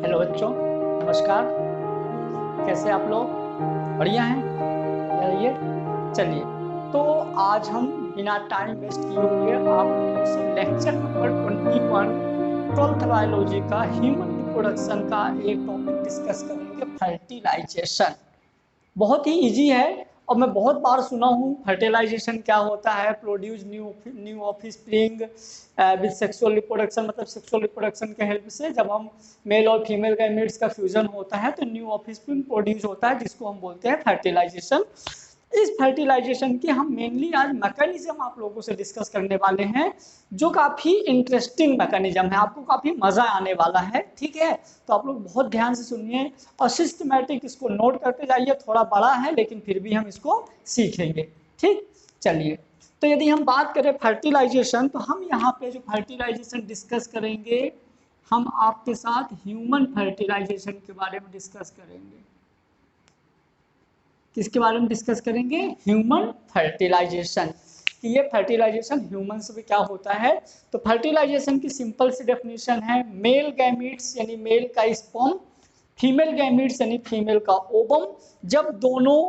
Hello बच्चों, नमस्कार। कैसे आप लोग? बढ़िया हैं? रहिए। चलिए, तो आज हम बिना टाइम वेस्ट किए हुए आप लोगों से लेक्चर नंबर 21 12th बायोलॉजी का ह्यूमन रिप्रोडक्शन का एक टॉपिक डिस्कस करेंगे, फर्टिलाइजेशन। बहुत ही इजी है और मैं बहुत बार सुना हूँ फर्टिलाइजेशन क्या होता है, produce new offspring with sexual reproduction, मतलब सेक्सुअल रिप्रोडक्शन के हेल्प से जब हम मेल और फीमेल गैमेट्स का फ्यूजन होता है तो न्यू ऑफस्प्रिंग प्रोड्यूस होता है, जिसको हम बोलते हैं फर्टिलाइजेशन। इस फर्टिलाइजेशन की हम मेनली आज मैकेनिज्म आप लोगों से डिस्कस करने वाले हैं, जो काफ़ी इंटरेस्टिंग मैकेनिज्म है, आपको काफ़ी मज़ा आने वाला है। ठीक है, तो आप लोग बहुत ध्यान से सुनिए और सिस्टमैटिक इसको नोट करते जाइए। थोड़ा बड़ा है लेकिन फिर भी हम इसको सीखेंगे। ठीक, चलिए। तो यदि हम बात करें फर्टिलाइजेशन, तो हम यहाँ पे जो फर्टिलाइजेशन डिस्कस करेंगे, हम आपके साथ ह्यूमन फर्टिलाइजेशन के बारे में डिस्कस करेंगे। किसके बारे में डिस्कस करेंगे? Human fertilisation. कि ये फर्टिलाइजेशन ह्यूमन से भी क्या होता है। तो फर्टिलाइजेशन की सिंपल सी डेफिनेशन है, मेल गैमीट्स यानी मेल का स्पर्म, फीमेल गैमीट्स यानी फीमेल का ओवम, जब दोनों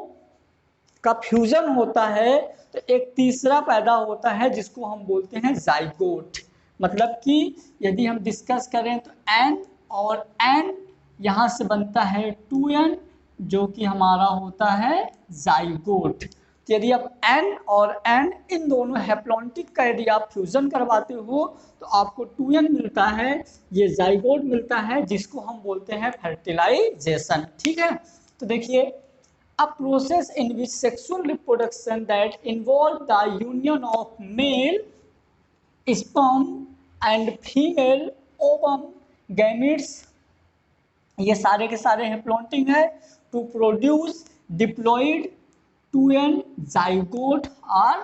का फ्यूजन होता है तो एक तीसरा पैदा होता है जिसको हम बोलते हैं जाइगोट। मतलब कि यदि हम डिस्कस करें तो एन और एन यहाँ से बनता है 2n, जो कि हमारा होता है जाइगोट। तो यदि आप एन और एन इन दोनों हैप्लॉन्टिक का यदि आप फ्यूजन करवाते हो तो आपको 2n मिलता है, ये जाइगोट मिलता है, जिसको हम बोलते हैं फर्टिलाइजेशन। ठीक है, तो देखिए, a process in which sexual reproduction that involve the union of male sperm and female ovum gametes, ये सारे के सारे हैप्लॉन्टिक है, to produce diploid 2n zygote are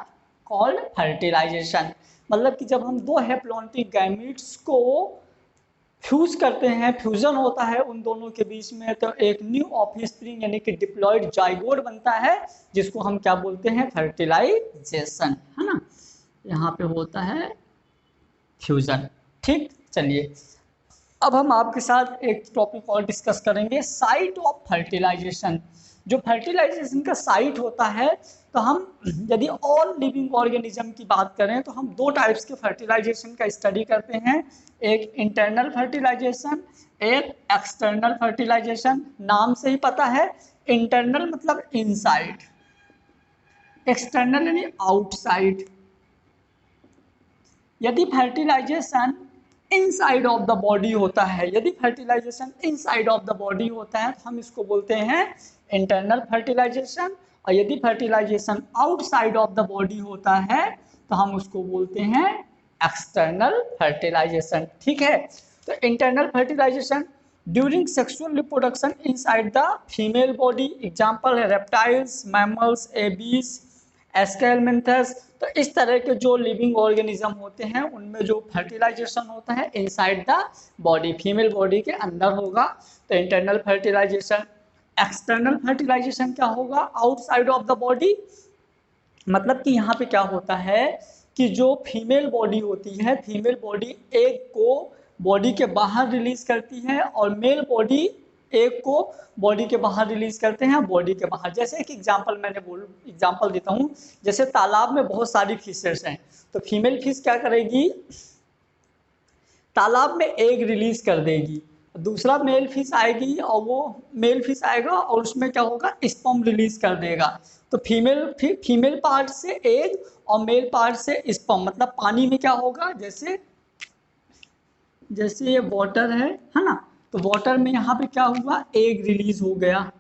called fertilisation. मतलब कि जब हम दो हैप्लॉन्टिक गैमीट्स को फ्यूज करते हैं, फ्यूजन होता है उन दोनों के बीच में, तो एक न्यू ऑफस्प्रिंग यानी कि डिप्लॉइड जाइगोट बनता है, जिसको हम क्या बोलते हैं? फर्टिलाइजेशन, है ना। यहाँ पे होता है फ्यूजन। ठीक, चलिए, अब हम आपके साथ एक टॉपिक और डिस्कस करेंगे, साइट ऑफ फर्टिलाइजेशन। जो फर्टिलाइजेशन का साइट होता है, तो हम यदि ऑल लिविंग ऑर्गेनिज्म की बात करें तो हम दो टाइप्स के फर्टिलाइजेशन का स्टडी करते हैं, एक इंटरनल फर्टिलाइजेशन, एक एक्सटर्नल फर्टिलाइजेशन। नाम से ही पता है, इंटरनल मतलब इनसाइड, एक्सटर्नल यानी आउटसाइड। यदि fertilisation inside of the body होता है, यदि fertilisation inside of the body होता है तो हम इसको बोलते हैं इंटरनल फर्टिलाइजेशन, और यदि fertilisation outside of the body होता है तो हम उसको बोलते हैं एक्सटर्नल फर्टिलाइजेशन। ठीक है, तो internal fertilisation during sexual reproduction inside the female body, example है रेप्टाइल्स, मैमल्स, एबीज, एस्केलमेंथस। तो इस तरह के जो लिविंग ऑर्गेनिज्म होते हैं उनमें जो फर्टिलाइजेशन होता है inside the body, female body के अंदर होगा, तो इंटरनल फर्टिलाइजेशन। एक्सटर्नल फर्टिलाइजेशन क्या होगा? Outside of the body. मतलब कि यहाँ पे क्या होता है कि जो फीमेल बॉडी होती है, फीमेल बॉडी एग को बॉडी के बाहर रिलीज करती है और मेल बॉडी एग को बॉडी के बाहर रिलीज करते हैं, बॉडी के बाहर। जैसे एक एग्जांपल एग्जांपल देता हूँ, जैसे तालाब में बहुत सारी फिशेस हैं, तो फीमेल फिश क्या करेगी? तालाब में एग रिलीज कर देगी, दूसरा मेल फिश आएगी और वो मेल फिश आएगा और उसमें क्या होगा? स्पर्म रिलीज कर देगा। तो फीमेल पार्ट से एग और मेल पार्ट से स्पर्म, मतलब पानी में क्या होगा? जैसे जैसे ये वाटर है ना, तो वाटर में यहाँ पे क्या हुआ? एग रिलीज हो गया।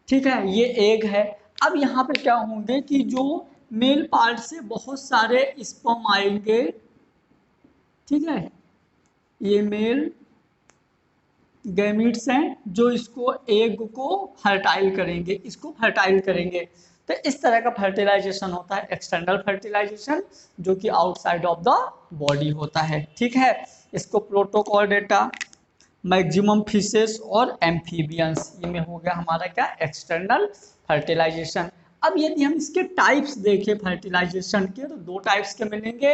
ठीक है, ये एग है। अब यहाँ पे क्या होंगे कि जो मेल पार्ट से बहुत सारे स्पर्म आएंगे, ठीक है, ये मेल गैमीट्स हैं जो इसको एग को फर्टाइल करेंगे, इसको फर्टाइल करेंगे। तो इस तरह का फर्टिलाइजेशन होता है एक्सटर्नल फर्टिलाइजेशन, जो कि आउटसाइड ऑफ द बॉडी होता है। ठीक है, इसको प्रोटोकॉर्डेटा, मैक्सिमम फिशेस और एम्फीबियंस, ये में हो गया हमारा क्या? External fertilisation. अब यदि हम इसके टाइप्स देखें फर्टिलाइजेशन के, तो दो टाइप्स के मिलेंगे।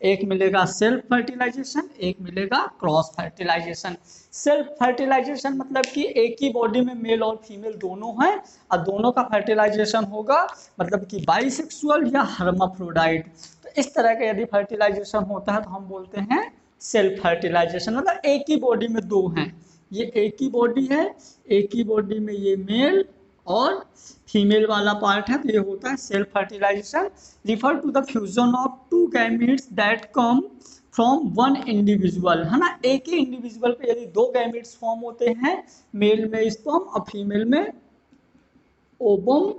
एक मिलेगा सेल्फ फर्टिलाइजेशन, एक मिलेगा क्रॉस फर्टिलाइजेशन। सेल्फ फर्टिलाइजेशन मतलब कि एक ही बॉडी में मेल और फीमेल दोनों हैं और दोनों का फर्टिलाइजेशन होगा, मतलब कि बाइसेक्सुअल या हर्माफ्रोडाइट। तो इस तरह का यदि फर्टिलाइजेशन होता है तो हम बोलते हैं सेल्फ फर्टिलाइजेशन, मतलब एक ही बॉडी में दो हैं। ये एक ही बॉडी है, एक ही बॉडी में ये मेल और फीमेल वाला पार्ट है, तो ये होता है self fertilisation. Refer to the fusion of two gametes that come from one individual, है ना। एक ही इंडिविजुअल पे यदि दो गैमीट्स फॉर्म होते हैं, मेल में स्पर्म और फीमेल में ओवम,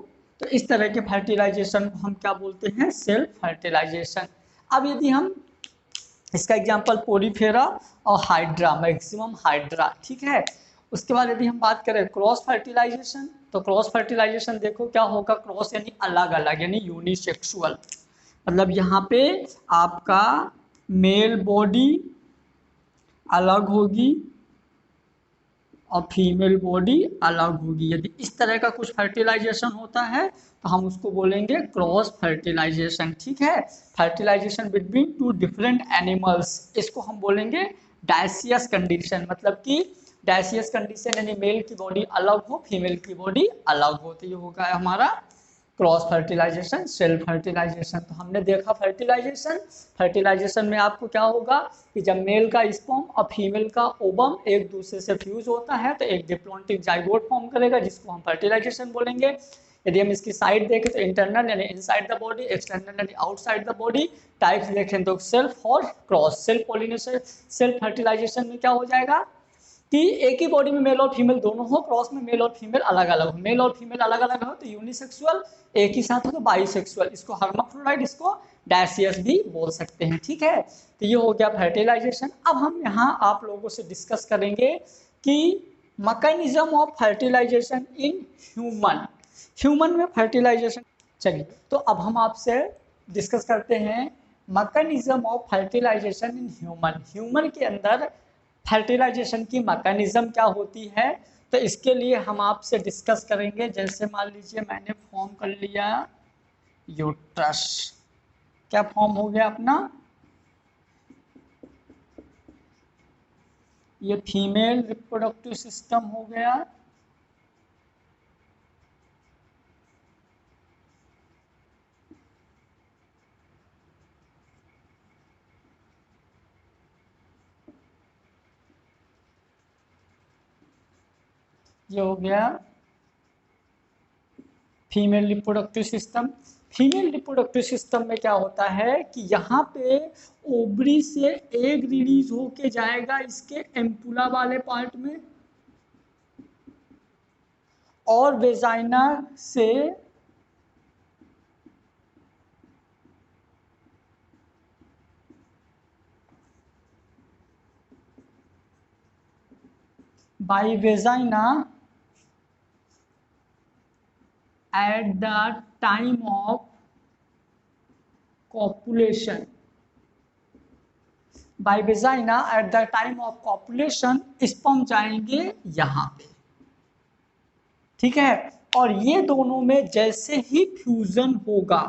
तो इस तरह के फर्टिलाइजेशन को हम क्या बोलते हैं, सेल्फ फर्टिलाइजेशन। अब यदि हम इसका एग्जांपल पोरीफेरा और हाइड्रा, मैक्सिमम हाइड्रा, ठीक है। उसके बाद यदि हम बात करें क्रॉस फर्टिलाइजेशन, तो क्रॉस फर्टिलाइजेशन देखो क्या होगा, क्रॉस यानी अलग अलग, यानी यूनिसेक्सुअल, मतलब यहाँ पे आपका मेल बॉडी अलग होगी और फीमेल बॉडी अलग होगी। यदि इस तरह का कुछ फर्टिलाइजेशन होता है तो हम उसको बोलेंगे क्रॉस फर्टिलाइजेशन, ठीक है। Fertilisation between two different animals, इसको हम बोलेंगे डायसियस कंडीशन, मतलब कि डायसियस कंडीशन यानी मेल की बॉडी अलग हो, फीमेल की बॉडी अलग हो, तो ये होगा हमारा क्रॉस फर्टिलाइजेशन, सेल्फ फर्टिलाइजेशन। तो हमने देखा फर्टिलाइजेशन, फर्टिलाइजेशन में आपको क्या होगा कि जब मेल का स्पर्म और फीमेल का ओवम एक दूसरे से फ्यूज होता है तो एक डिप्लॉन्टिक जाइगोट फॉर्म करेगा, जिसको हम फर्टिलाइजेशन बोलेंगे। यदि हम इसकी साइड देखें तो इंटरनल यानी इनसाइड द बॉडी, एक्सटर्नल यानी आउटसाइड द बॉडी। टाइप्स देखें तो सेल्फ और cross. Self pollination, self fertilisation में क्या हो जाएगा कि एक ही बॉडी में मेल और फीमेल दोनों हो, क्रॉस में मेल और फीमेल अलग अलग हो। मेल और फीमेल अलग अलग हो तो यूनिसेक्सुअल, एक ही साथ हो तो बाइसेक्सुअल, इसको हर्माफ्रोडाइट, इसको डायसियस भी बोल सकते हैं, ठीक है। तो ये हो गया फर्टिलाइजेशन। अब हम यहाँ आप लोगों से डिस्कस करेंगे कि mechanism of fertilisation in human, human में फर्टिलाइजेशन। चलिए तो अब हम आपसे डिस्कस करते हैं mechanism of fertilisation in human. Human के अंदर फर्टिलाइजेशन की मैकेनिज्म क्या होती है, तो इसके लिए हम आपसे डिस्कस करेंगे। जैसे मान लीजिए मैंने फॉर्म कर लिया यूट्रस, क्या फॉर्म हो गया अपना, ये फीमेल रिप्रोडक्टिव सिस्टम हो गया, ये हो गया female reproductive system. Female reproductive system में क्या होता है कि यहाँ पे ओवरी से एग रिलीज होके जाएगा इसके एम्पुला वाले पार्ट में, और वेजाइना से by vagina at the time of copulation, by vagina at the time of copulation sperm जाएंगे यहाँ पे, ठीक है। और ये दोनों में जैसे ही फ्यूजन होगा,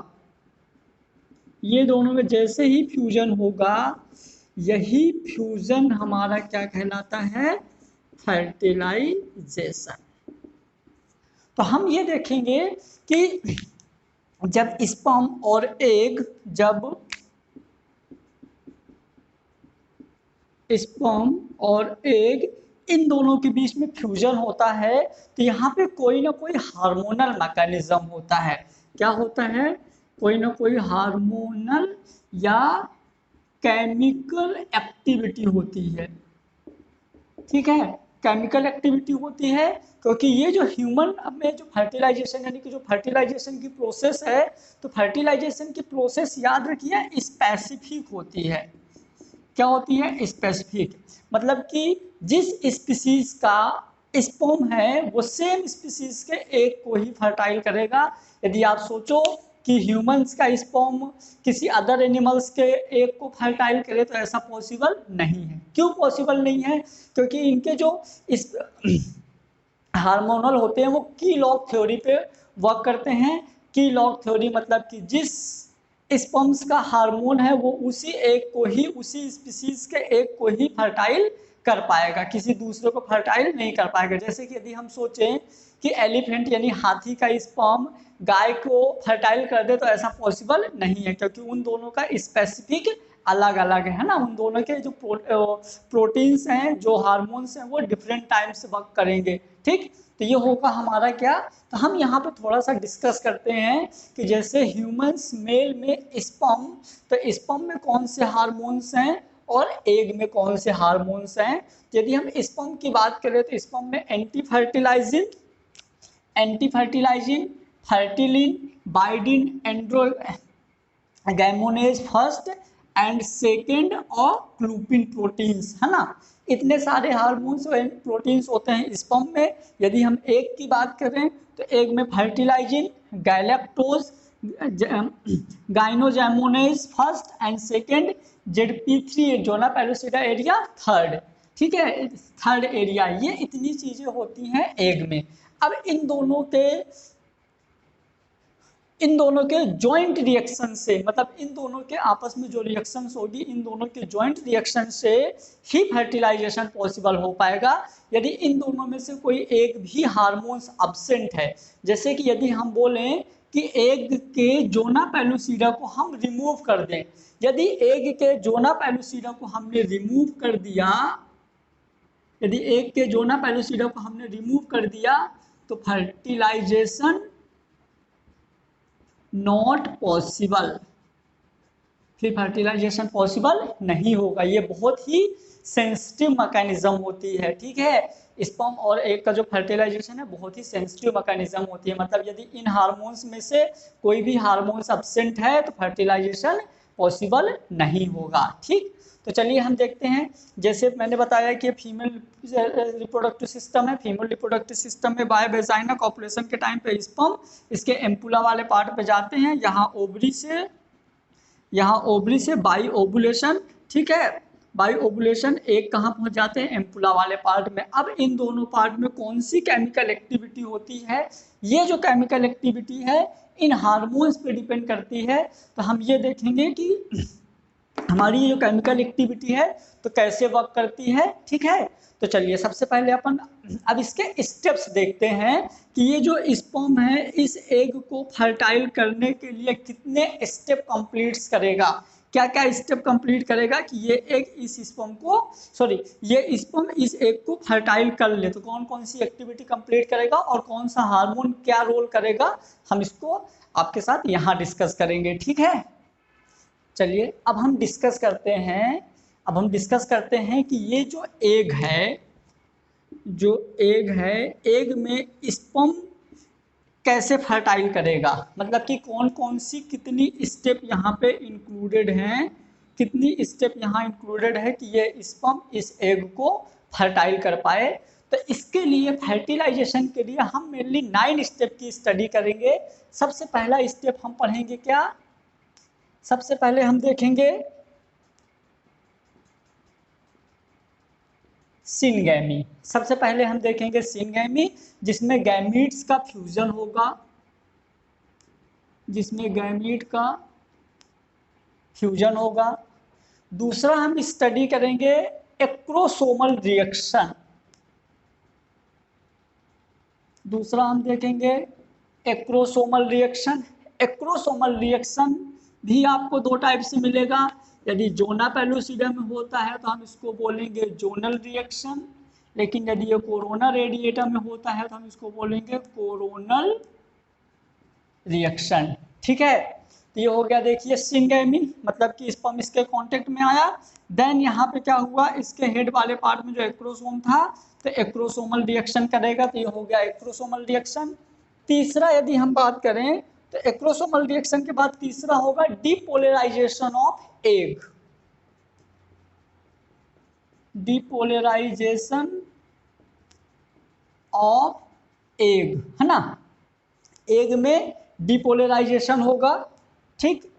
ये दोनों में जैसे ही फ्यूजन होगा, यही फ्यूजन हमारा क्या कहलाता है, फर्टिलाइजेशन। तो हम ये देखेंगे कि जब स्पर्म और एग, जब स्पर्म और एग इन दोनों के बीच में फ्यूजन होता है तो यहाँ पे कोई ना कोई हार्मोनल मैकेनिज्म होता है। क्या होता है, कोई ना कोई हार्मोनल या केमिकल एक्टिविटी होती है, ठीक है। केमिकल एक्टिविटी होती है क्योंकि ये जो ह्यूमन में जो फर्टिलाइजेशन यानी कि जो फर्टिलाइजेशन की प्रोसेस है, तो फर्टिलाइजेशन की प्रोसेस याद रखिए स्पेसिफिक होती है। क्या होती है, स्पेसिफिक, मतलब कि जिस स्पीसीज का स्पर्म है वो सेम स्पीसीज के एक को ही फर्टाइल करेगा। यदि आप सोचो कि ह्यूमंस का स्पर्म किसी अदर एनिमल्स के एक को फर्टाइल करे तो ऐसा पॉसिबल नहीं है। क्यों पॉसिबल नहीं है, क्योंकि इनके जो इस हार्मोनल होते हैं वो की लॉग थ्योरी पे वर्क करते हैं। की लॉग थ्योरी मतलब कि जिस स्पर्म्स का हार्मोन है वो उसी एक को ही, उसी स्पीसीज के एक को ही फर्टाइल कर पाएगा, किसी दूसरे को फर्टाइल नहीं कर पाएगा। जैसे कि यदि हम सोचें कि एलिफेंट यानी हाथी का स्पर्म गाय को फर्टाइल कर दे तो ऐसा पॉसिबल नहीं है, क्योंकि उन दोनों का स्पेसिफिक अलग अलग है ना, उन दोनों के जो प्रोटीन्स हैं, जो हार्मोन्स हैं, वो डिफरेंट टाइम से वर्क करेंगे। ठीक, तो ये होगा हमारा क्या, तो हम यहाँ पे थोड़ा सा डिस्कस करते हैं कि जैसे ह्यूमंस मेल में स्पर्म, तो स्पर्म में कौन से हार्मोन्स हैं और एग में कौन से हार्मोन्स हैं। यदि हम स्पर्म की बात करें तो स्पर्म में anti fertilizin, fertilin, bindin, androgamones first and second और ग्लूपिन प्रोटीन्स, है ना। इतने सारे हार्मोन्स और प्रोटीन्स होते हैं स्पर्म में। यदि हम एग की बात करें तो एग में fertilizin, galactose, gynogamones first and second, ZP3 zona pellucida area third. ठीक है, थर्ड एरिया, ये इतनी चीजें होती हैं एग में। अब इन दोनों के जॉइंट रिएक्शन से, मतलब इन दोनों के आपस में जो रिएक्शंस होगी, इन दोनों के जॉइंट रिएक्शन से ही फर्टिलाइजेशन पॉसिबल हो पाएगा। यदि इन दोनों में से कोई एक भी हार्मोन्स अब्सेंट है, जैसे कि यदि हम बोलें कि एग के जोना पेलुसिडा को हम रिमूव कर दें, यदि एग के जोना पेलुसिडा को हमने रिमूव कर दिया, यदि एग के जोना पेलुसिडा को हमने रिमूव कर दिया तो फर्टिलाइजेशन नॉट पॉसिबल, फिर फर्टिलाइजेशन पॉसिबल नहीं होगा। ये बहुत ही सेंसिटिव मैकेनिज्म होती है। ठीक है, स्पर्म और एग का जो फर्टिलाइजेशन है बहुत ही सेंसिटिव मैकेनिज्म होती है, मतलब यदि इन हार्मोन्स में से कोई भी हार्मोन्स एब्सेंट है तो फर्टिलाइजेशन पॉसिबल नहीं होगा। ठीक, तो चलिए हम देखते हैं। जैसे मैंने बताया कि फीमेल रिप्रोडक्टिव सिस्टम है, फीमेल रिप्रोडक्टिव सिस्टम में बाय वेजाइना कॉपुलेशन के टाइम पे स्पर्म इसके एम्पुला वाले पार्ट पे जाते हैं, यहाँ ओवरी से बाई ओवुलेशन, ठीक है, बाई ओवुलेशन एक कहाँ पहुँच जाते हैं, एम्पुला वाले पार्ट में। अब इन दोनों पार्ट में कौन सी केमिकल एक्टिविटी होती है, ये जो केमिकल एक्टिविटी है इन हार्मोन्स पे डिपेंड करती है। तो हम ये देखेंगे कि हमारी ये जो केमिकल एक्टिविटी है तो कैसे वर्क करती है। ठीक है, तो चलिए सबसे पहले अपन अब इसके स्टेप्स देखते हैं कि ये जो स्पर्म है इस एग को फर्टाइल करने के लिए कितने स्टेप कंप्लीट करेगा, क्या क्या स्टेप कंप्लीट करेगा कि ये एग इस स्पर्म को, सॉरी, ये स्पर्म इस एग को फर्टाइल कर ले। तो कौन कौन सी एक्टिविटी कंप्लीट करेगा और कौन सा हार्मोन क्या रोल करेगा, हम इसको आपके साथ यहाँ डिस्कस करेंगे। ठीक है, चलिए अब हम डिस्कस करते हैं कि ये जो एग है, एग में स्पर्म कैसे फर्टाइल करेगा, मतलब कि कौन कौन सी कितनी स्टेप यहाँ पे इंक्लूडेड हैं, कितनी स्टेप यहाँ इंक्लूडेड है कि ये स्पर्म इस एग को फर्टाइल कर पाए। तो इसके लिए फर्टिलाइजेशन के लिए हम मेनली 9 स्टेप की स्टडी करेंगे। सबसे पहला स्टेप हम पढ़ेंगे क्या, सबसे पहले हम देखेंगे सिनगैमी। सबसे पहले हम देखेंगे सिनगैमी, जिसमें गैमीट्स का फ्यूजन होगा, जिसमें गैमीट का फ्यूजन होगा। दूसरा हम स्टडी करेंगे एक्रोसोमल रिएक्शन, दूसरा हम देखेंगे एक्रोसोमल रिएक्शन। एक्रोसोमल रिएक्शन भी आपको दो टाइप से मिलेगा, यदि जोना पेलुसिडा में होता है तो हम इसको बोलेंगे जोनल रिएक्शन, लेकिन यदि ये कोरोना रेडिएटा में होता है तो हम इसको बोलेंगे कोरोनल रिएक्शन। ठीक है, तो ये हो गया देखिए सिनगैमी, मतलब कि स्पर्म इसके कांटेक्ट में आया। देन यहाँ पे क्या हुआ, इसके हेड वाले पार्ट में जो एक्रोसोम था तो एक्रोसोमल रिएक्शन करेगा, तो ये हो गया एक्रोसोमल रिएक्शन। तीसरा यदि हम बात करें तो एक्रोसोमल रिएक्शन के बाद तीसरा होगा depolarisation of egg, depolarisation of egg, है ना, एग में डिपोलराइजेशन होगा। ठीक,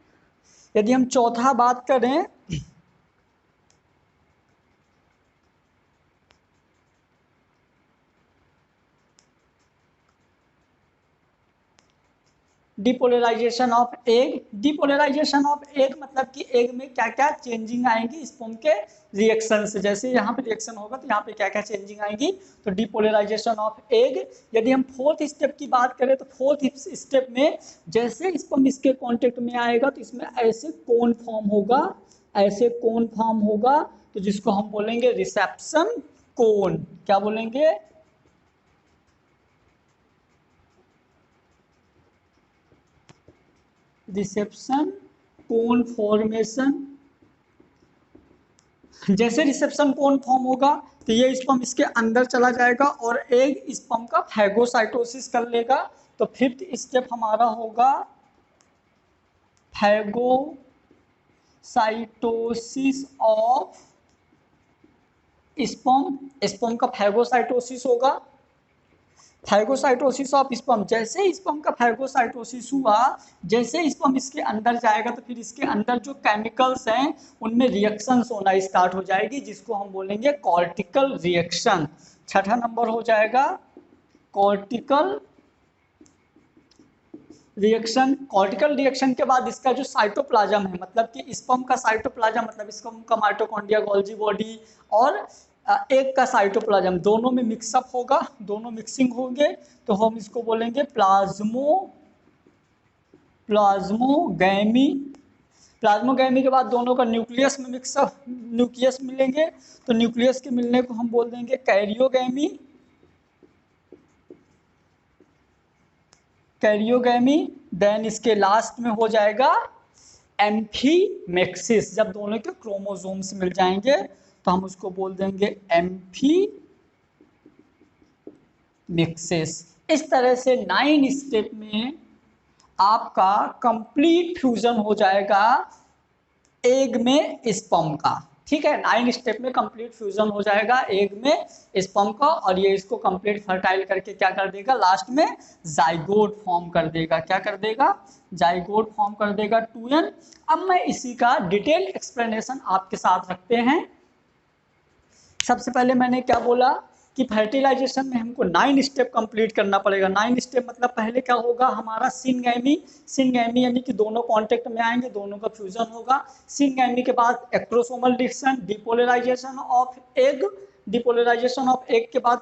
यदि हम चौथा बात करें depolarisation of egg, depolarisation of egg मतलब कि एग में क्या क्या चेंजिंग आएंगी स्पर्म के रिएक्शन से, जैसे यहाँ पे रिएक्शन होगा तो यहाँ पे क्या क्या चेंजिंग आएंगी, तो डिपोलराइजेशन ऑफ एग। यदि हम फोर्थ स्टेप की बात करें तो फोर्थ स्टेप में जैसे स्पर्म इसके कांटेक्ट में आएगा तो इसमें ऐसे कोन फॉर्म होगा, ऐसे कोन फॉर्म होगा, तो जिसको हम बोलेंगे रिसेप्शन कोन। क्या बोलेंगे, रिसेप्शन कोन फॉर्मेशन। जैसे रिसेप्शन कोन फॉर्म होगा तो ये स्पर्म इसके अंदर चला जाएगा और एग स्पर्म का फैगोसाइटोसिस कर लेगा। तो फिफ्थ स्टेप हमारा होगा फैगोसाइटोसिस ऑफ स्पर्म, स्पर्म का फैगोसाइटोसिस होगा, फैगोसाइटोसिस ऑफ स्पर्म। जैसे स्पर्म का फैगोसाइटोसिस हुआ, जैसे स्पर्म इसके अंदर जाएगा तो फिर इसके अंदर जो केमिकल्स हैं उनमें रिएक्शंस होना स्टार्ट हो जाएगी, जिसको हम बोलेंगे कॉर्टिकल रिएक्शन। छठा नंबर हो जाएगा कॉर्टिकल रिएक्शन। कॉर्टिकल रिएक्शन के बाद इसका जो साइटोप्लाज्म है, मतलब कि स्पर्म का साइटोप्लाज्म मतलब स्पर्म का माइटोकॉन्ड्रिया, गोल्जी बॉडी और एग का साइटोप्लाज्म दोनों में मिक्सअप होगा, दोनों मिक्सिंग होंगे, तो हम इसको बोलेंगे प्लाज्मोगैमी। प्लाज्मोगैमी के बाद दोनों का न्यूक्लियस में मिक्सअप, न्यूक्लियस मिलेंगे, तो न्यूक्लियस के मिलने को हम बोल देंगे कैरियोगैमी, कैरियोगैमी। देन इसके लास्ट में हो जाएगा एम्फीमेक्सिस। जब दोनों के क्रोमोसोम्स मिल जाएंगे तो हम उसको बोल देंगे एम्फीमेक्सिस। इस तरह से 9 स्टेप में आपका कंप्लीट फ्यूजन हो जाएगा एग में स्पर्म का। ठीक है, 9 स्टेप में कंप्लीट फ्यूजन हो जाएगा एग में स्पर्म का, और ये इसको कंप्लीट फर्टाइल करके क्या कर देगा, लास्ट में जाइगोट फॉर्म कर देगा। क्या कर देगा, जाइगोट फॉर्म कर देगा 2n। अब मैं इसी का डिटेल एक्सप्लेनेशन आपके साथ रखते हैं। सबसे पहले मैंने क्या बोला कि फर्टिलाइजेशन में हमको 9 स्टेप कंप्लीट करना पड़ेगा। 9 स्टेप मतलब पहले क्या होगा हमारा सिनगैमी, सिनगैमी यानी कि दोनों कांटेक्ट में आएंगे, दोनों का फ्यूजन होगा। सिनगैमी के बाद acrosomal reaction, depolarisation of egg, depolarisation of egg के बाद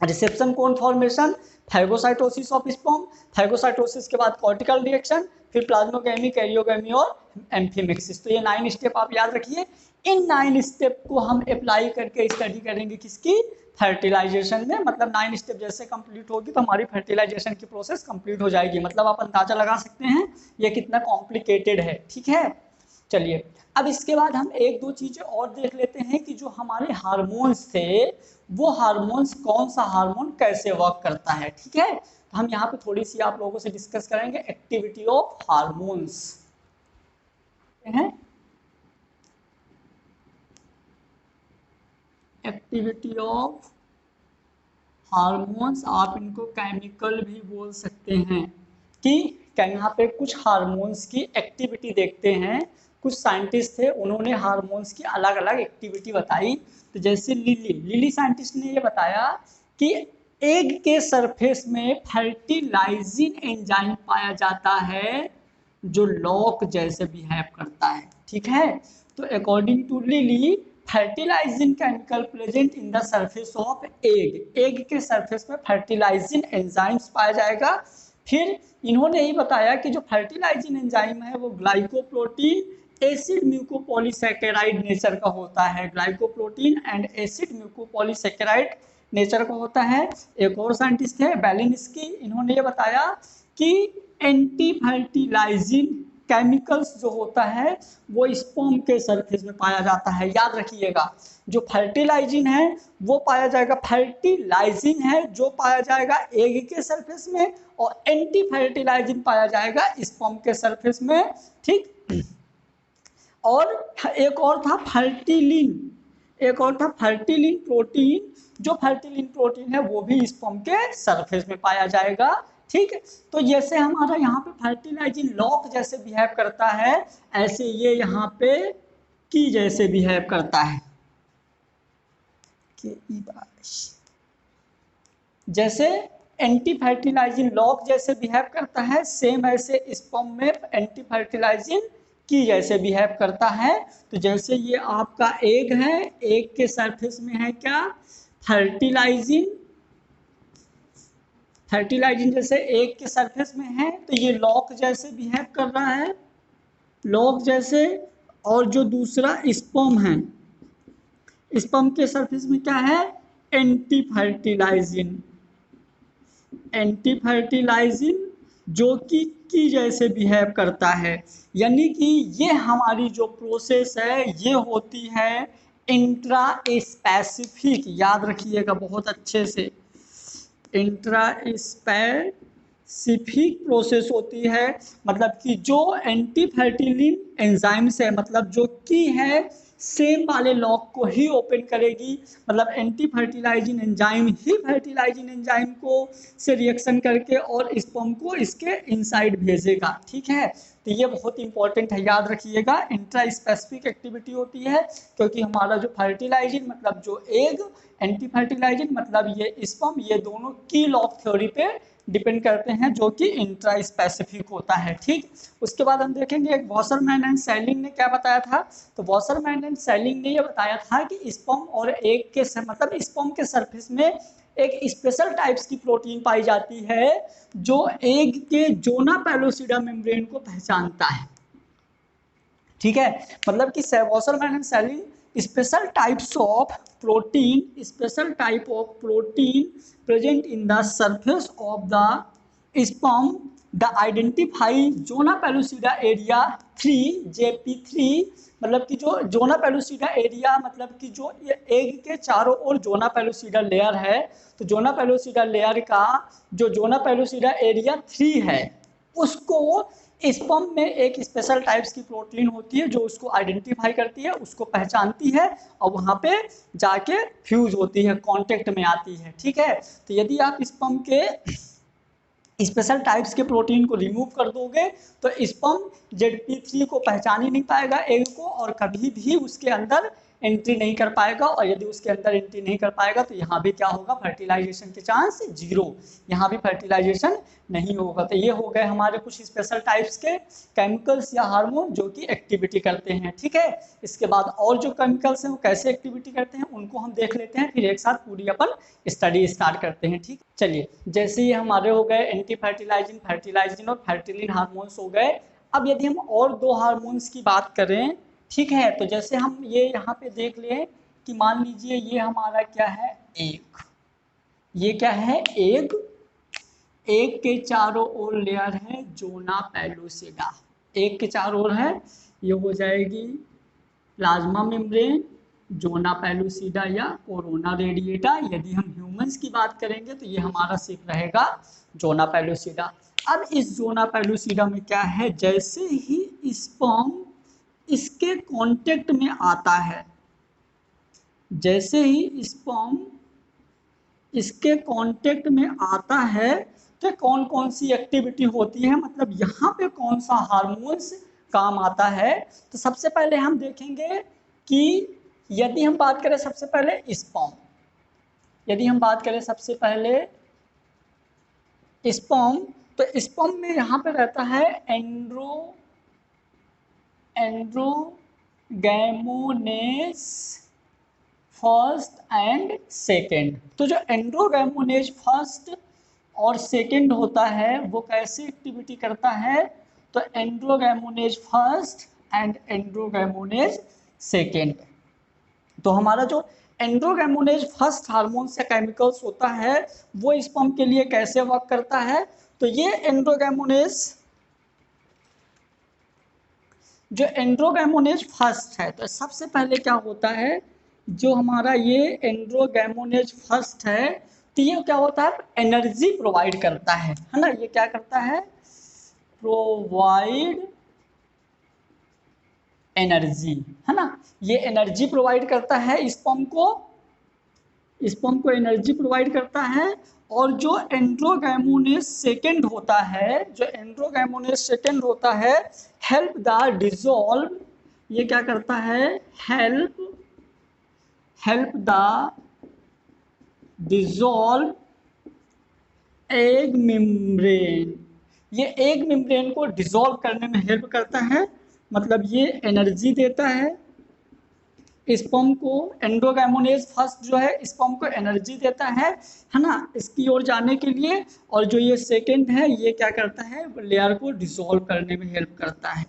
reception cone formation, phagocytosis of sperm, phagocytosis के बाद कॉर्टिकल रिएक्शन, फिर प्लाज्मोगैमी, कैरियोगैमी और एम्फीमेक्सिस। तो ये 9 स्टेप आप याद रखिए। इन 9 स्टेप को हम अप्लाई करके स्टडी करेंगे किसकी, फर्टिलाइजेशन में। मतलब 9 स्टेप जैसे कंप्लीट होगी तो हमारी फर्टिलाइजेशन की प्रोसेस कंप्लीट हो जाएगी। मतलब आप अंदाजा लगा सकते हैं ये कितना कॉम्प्लिकेटेड है। ठीक है, चलिए अब इसके बाद हम एक दो चीजें और देख लेते हैं कि जो हमारे हार्मोन्स थे वो हार्मोन्स, कौन सा हार्मोन कैसे वर्क करता है। ठीक है, तो हम यहाँ पे थोड़ी सी आप लोगों से डिस्कस करेंगे activity of hormones. Activity of hormones, आप इनको केमिकल भी बोल सकते हैं, कि क्या यहाँ पे कुछ हार्मोन्स की एक्टिविटी देखते हैं। कुछ साइंटिस्ट थे, उन्होंने हार्मोन्स की अलग अलग एक्टिविटी बताई। तो जैसे लिली साइंटिस्ट ने ये बताया कि एग के सरफेस में फर्टिलाइजिंग एंजाइम पाया जाता है जो लॉक जैसे बिहेव करता है। ठीक है, तो according to Lillie fertilising chemical present in the surface of egg, egg के सरफेस में फर्टिलाइजिंग एंजाइम्स पाया जाएगा। फिर इन्होंने यही बताया कि जो फर्टिलाइजिंग एंजाइम है वो ग्लाइकोप्रोटीन एसिड म्यूकोपॉलीसैकेराइड नेचर का होता है, glycoprotein and acid mucopolysaccharide nature का होता है। एक और साइंटिस्ट है बेलिंस्की, इन्होंने ये बताया कि एंटी फर्टिलाइजिंग केमिकल्स जो होता है वो स्पर्म के सरफेस में पाया जाता है। याद रखिएगा, जो फर्टिलाइजिंग है वो पाया जाएगा, फर्टिलाइजिंग है जो पाया जाएगा एग के सरफेस में, और एंटी फर्टिलाइजिंग पाया जाएगा स्पर्म के सरफेस में। ठीक, और एक और था फर्टिलिन, एक और था फर्टिलिन प्रोटीन, जो फर्टिलिन प्रोटीन है वो भी स्पर्म के सरफेस में पाया जाएगा। ठीक, तो जैसे हमारा यहाँ पे फर्टिलाइजिंग लॉक जैसे बिहेव करता है, ऐसे ये यहाँ पे की जैसे बिहेव करता है। जैसे एंटी फर्टिलाइजिंग लॉक जैसे बिहेव करता है, सेम ऐसे स्पर्म में एंटी फर्टिलाइजिंग की जैसे बिहेव करता है। तो जैसे ये आपका एग है, एग के सरफेस में है क्या, फर्टिलाइजिंग, फर्टिलाइजिंग जैसे एग के सरफेस में है, तो ये लॉक जैसे बिहेव कर रहा है, लॉक जैसे। और जो दूसरा स्पर्म है, स्पर्म के सरफेस में क्या है, एंटी फर्टिलाइजिंग, एंटी फर्टिलाइजिंग जो कि की जैसे बिहेव करता है। यानी कि ये हमारी जो प्रोसेस है ये होती है इंट्रा स्पेसिफिक, याद रखिएगा बहुत अच्छे से, इंट्रा स्पेसिफिक प्रोसेस होती है। मतलब कि जो एंटी फर्टिलिन एंजाइम्स है, मतलब जो की है सेम वाले लॉक को ही ओपन करेगी, मतलब एंटी फर्टिलाइजिंग एंजाइम ही फर्टिलाइजिंग एंजाइम को से रिएक्शन करके और स्पर्म को इसके इनसाइड भेजेगा। ठीक है, तो ये बहुत इंपॉर्टेंट है, याद रखिएगा। इंट्रा स्पेसिफिक एक्टिविटी होती है क्योंकि हमारा जो फर्टिलाइजिंग मतलब जो एग, एंटी फर्टिलाइजिंग मतलब ये स्पर्म, ये दोनों की लॉक थ्योरी पे डिपेंड करते हैं जो कि इंट्रा स्पेसिफिक होता है। ठीक, उसके बाद हम देखेंगे एक वॉशरमैन एंड सेलिंग ने क्या बताया था। तो वॉशरमैन एंड सेलिंग ने ये बताया था कि स्पर्म और एग के मतलब स्पर्म के सरफेस में एक स्पेशल टाइप्स की प्रोटीन पाई जाती है जो एग के जोना पेलोसिडा मेम्ब्रेन को पहचानता है। ठीक है, मतलब कि washerman and selling special types of protein, special type of protein present in the surface of the sperm the identify zona pellucida area 3 JP3, मतलब कि जो जोना पेलुसिडा एरिया मतलब कि जो एग के चारों ओर जोना पेलुसिडा लेयर है, तो जोना पेलुसिडा लेयर का जो जोना पेलुसिडा एरिया 3 है उसको स्पर्म में एक स्पेशल टाइप्स की प्रोटीन होती है जो उसको आइडेंटिफाई करती है, उसको पहचानती है और वहाँ पे जाके फ्यूज होती है, कांटेक्ट में आती है। ठीक है, तो यदि आप स्पर्म के स्पेशल टाइप्स के प्रोटीन को रिमूव कर दोगे तो स्पर्म ZP3 को पहचान ही नहीं पाएगा एग को, और कभी भी उसके अंदर एंट्री नहीं कर पाएगा। और यदि उसके अंदर एंट्री नहीं कर पाएगा तो यहाँ भी क्या होगा, फर्टिलाइजेशन के चांस जीरो, यहाँ भी फर्टिलाइजेशन नहीं होगा। तो ये हो गए हमारे कुछ स्पेशल टाइप्स के केमिकल्स या हार्मोन जो कि एक्टिविटी करते हैं। ठीक है, इसके बाद और जो केमिकल्स हैं वो कैसे एक्टिविटी करते हैं उनको हम देख लेते हैं, फिर एक साथ पूरी अपन स्टडी स्टार्ट करते हैं। ठीक, चलिए, जैसे ही हमारे हो गए एंटी फर्टिलाइजिंग, फर्टिलाइजिंग और फर्टिलिन हार्मोन्स हो गए। अब यदि हम और दो हार्मोन्स की बात करें, ठीक है, तो जैसे हम ये यहाँ पे देख लें कि मान लीजिए ये हमारा क्या है, एग, ये क्या है, एग, एग के चारों ओर लेयर है जोना पेलुसिडा, एग के चारों ओर है, ये हो जाएगी प्लाज्मा मेम्ब्रेन, जोना पेलुसिडा या कोरोना रेडिएटा। यदि हम ह्यूमंस की बात करेंगे तो ये हमारा सिर्फ रहेगा जोना पेलुसिडा। अब इस जोना पेलुसिडा में क्या है, जैसे ही स्पर्म इसके कांटेक्ट में आता है, जैसे ही स्पर्म इसके कांटेक्ट में आता है तो कौन कौन सी एक्टिविटी होती है, मतलब यहाँ पे कौन सा हार्मोन्स काम आता है। तो सबसे पहले हम देखेंगे कि यदि हम बात करें सबसे पहले स्पर्म, यदि हम बात करें सबसे पहले स्पर्म, तो स्पर्म में यहाँ पे रहता है एंड्रोगैमोनेज फर्स्ट एंड सेकेंड। तो जो एंड्रोगैमोनेज फर्स्ट और सेकेंड होता है वो कैसी एक्टिविटी करता है, तो एंड्रोगैमोनेज फर्स्ट एंड एंड्रोगैमोनेज सेकेंड। तो हमारा जो एंड्रोगैमोनेज फर्स्ट हार्मोन से केमिकल्स होता है वो स्पर्म के लिए कैसे वर्क करता है, तो ये एंड्रोगैमोनेज, जो एंड्रोगैमोनेज फर्स्ट है, तो सबसे पहले क्या होता है, जो हमारा ये एंड्रोगैमोनेज फर्स्ट है, तो ये क्या होता है, एनर्जी प्रोवाइड करता है ना, ये क्या करता है, प्रोवाइड एनर्जी, है ना, ये एनर्जी प्रोवाइड करता है स्पर्म को एनर्जी प्रोवाइड करता है। और जो एंड्रोगैमोनेज सेकेंड होता है, जो एंड्रोगैमोनेज सेकेंड होता है, हेल्प द डिसॉल्व, ये क्या करता है, help the dissolve egg membrane, ये एग मेम्ब्रेन को डिसॉल्व करने में हेल्प करता है, मतलब ये एनर्जी देता है स्पर्म को। एंडोगैमोनेज फर्स्ट जो है स्पर्म को एनर्जी देता है ना, इसकी ओर जाने के लिए। और जो ये सेकंड है ये क्या करता है, लेयर को डिसॉल्व करने में हेल्प करता है।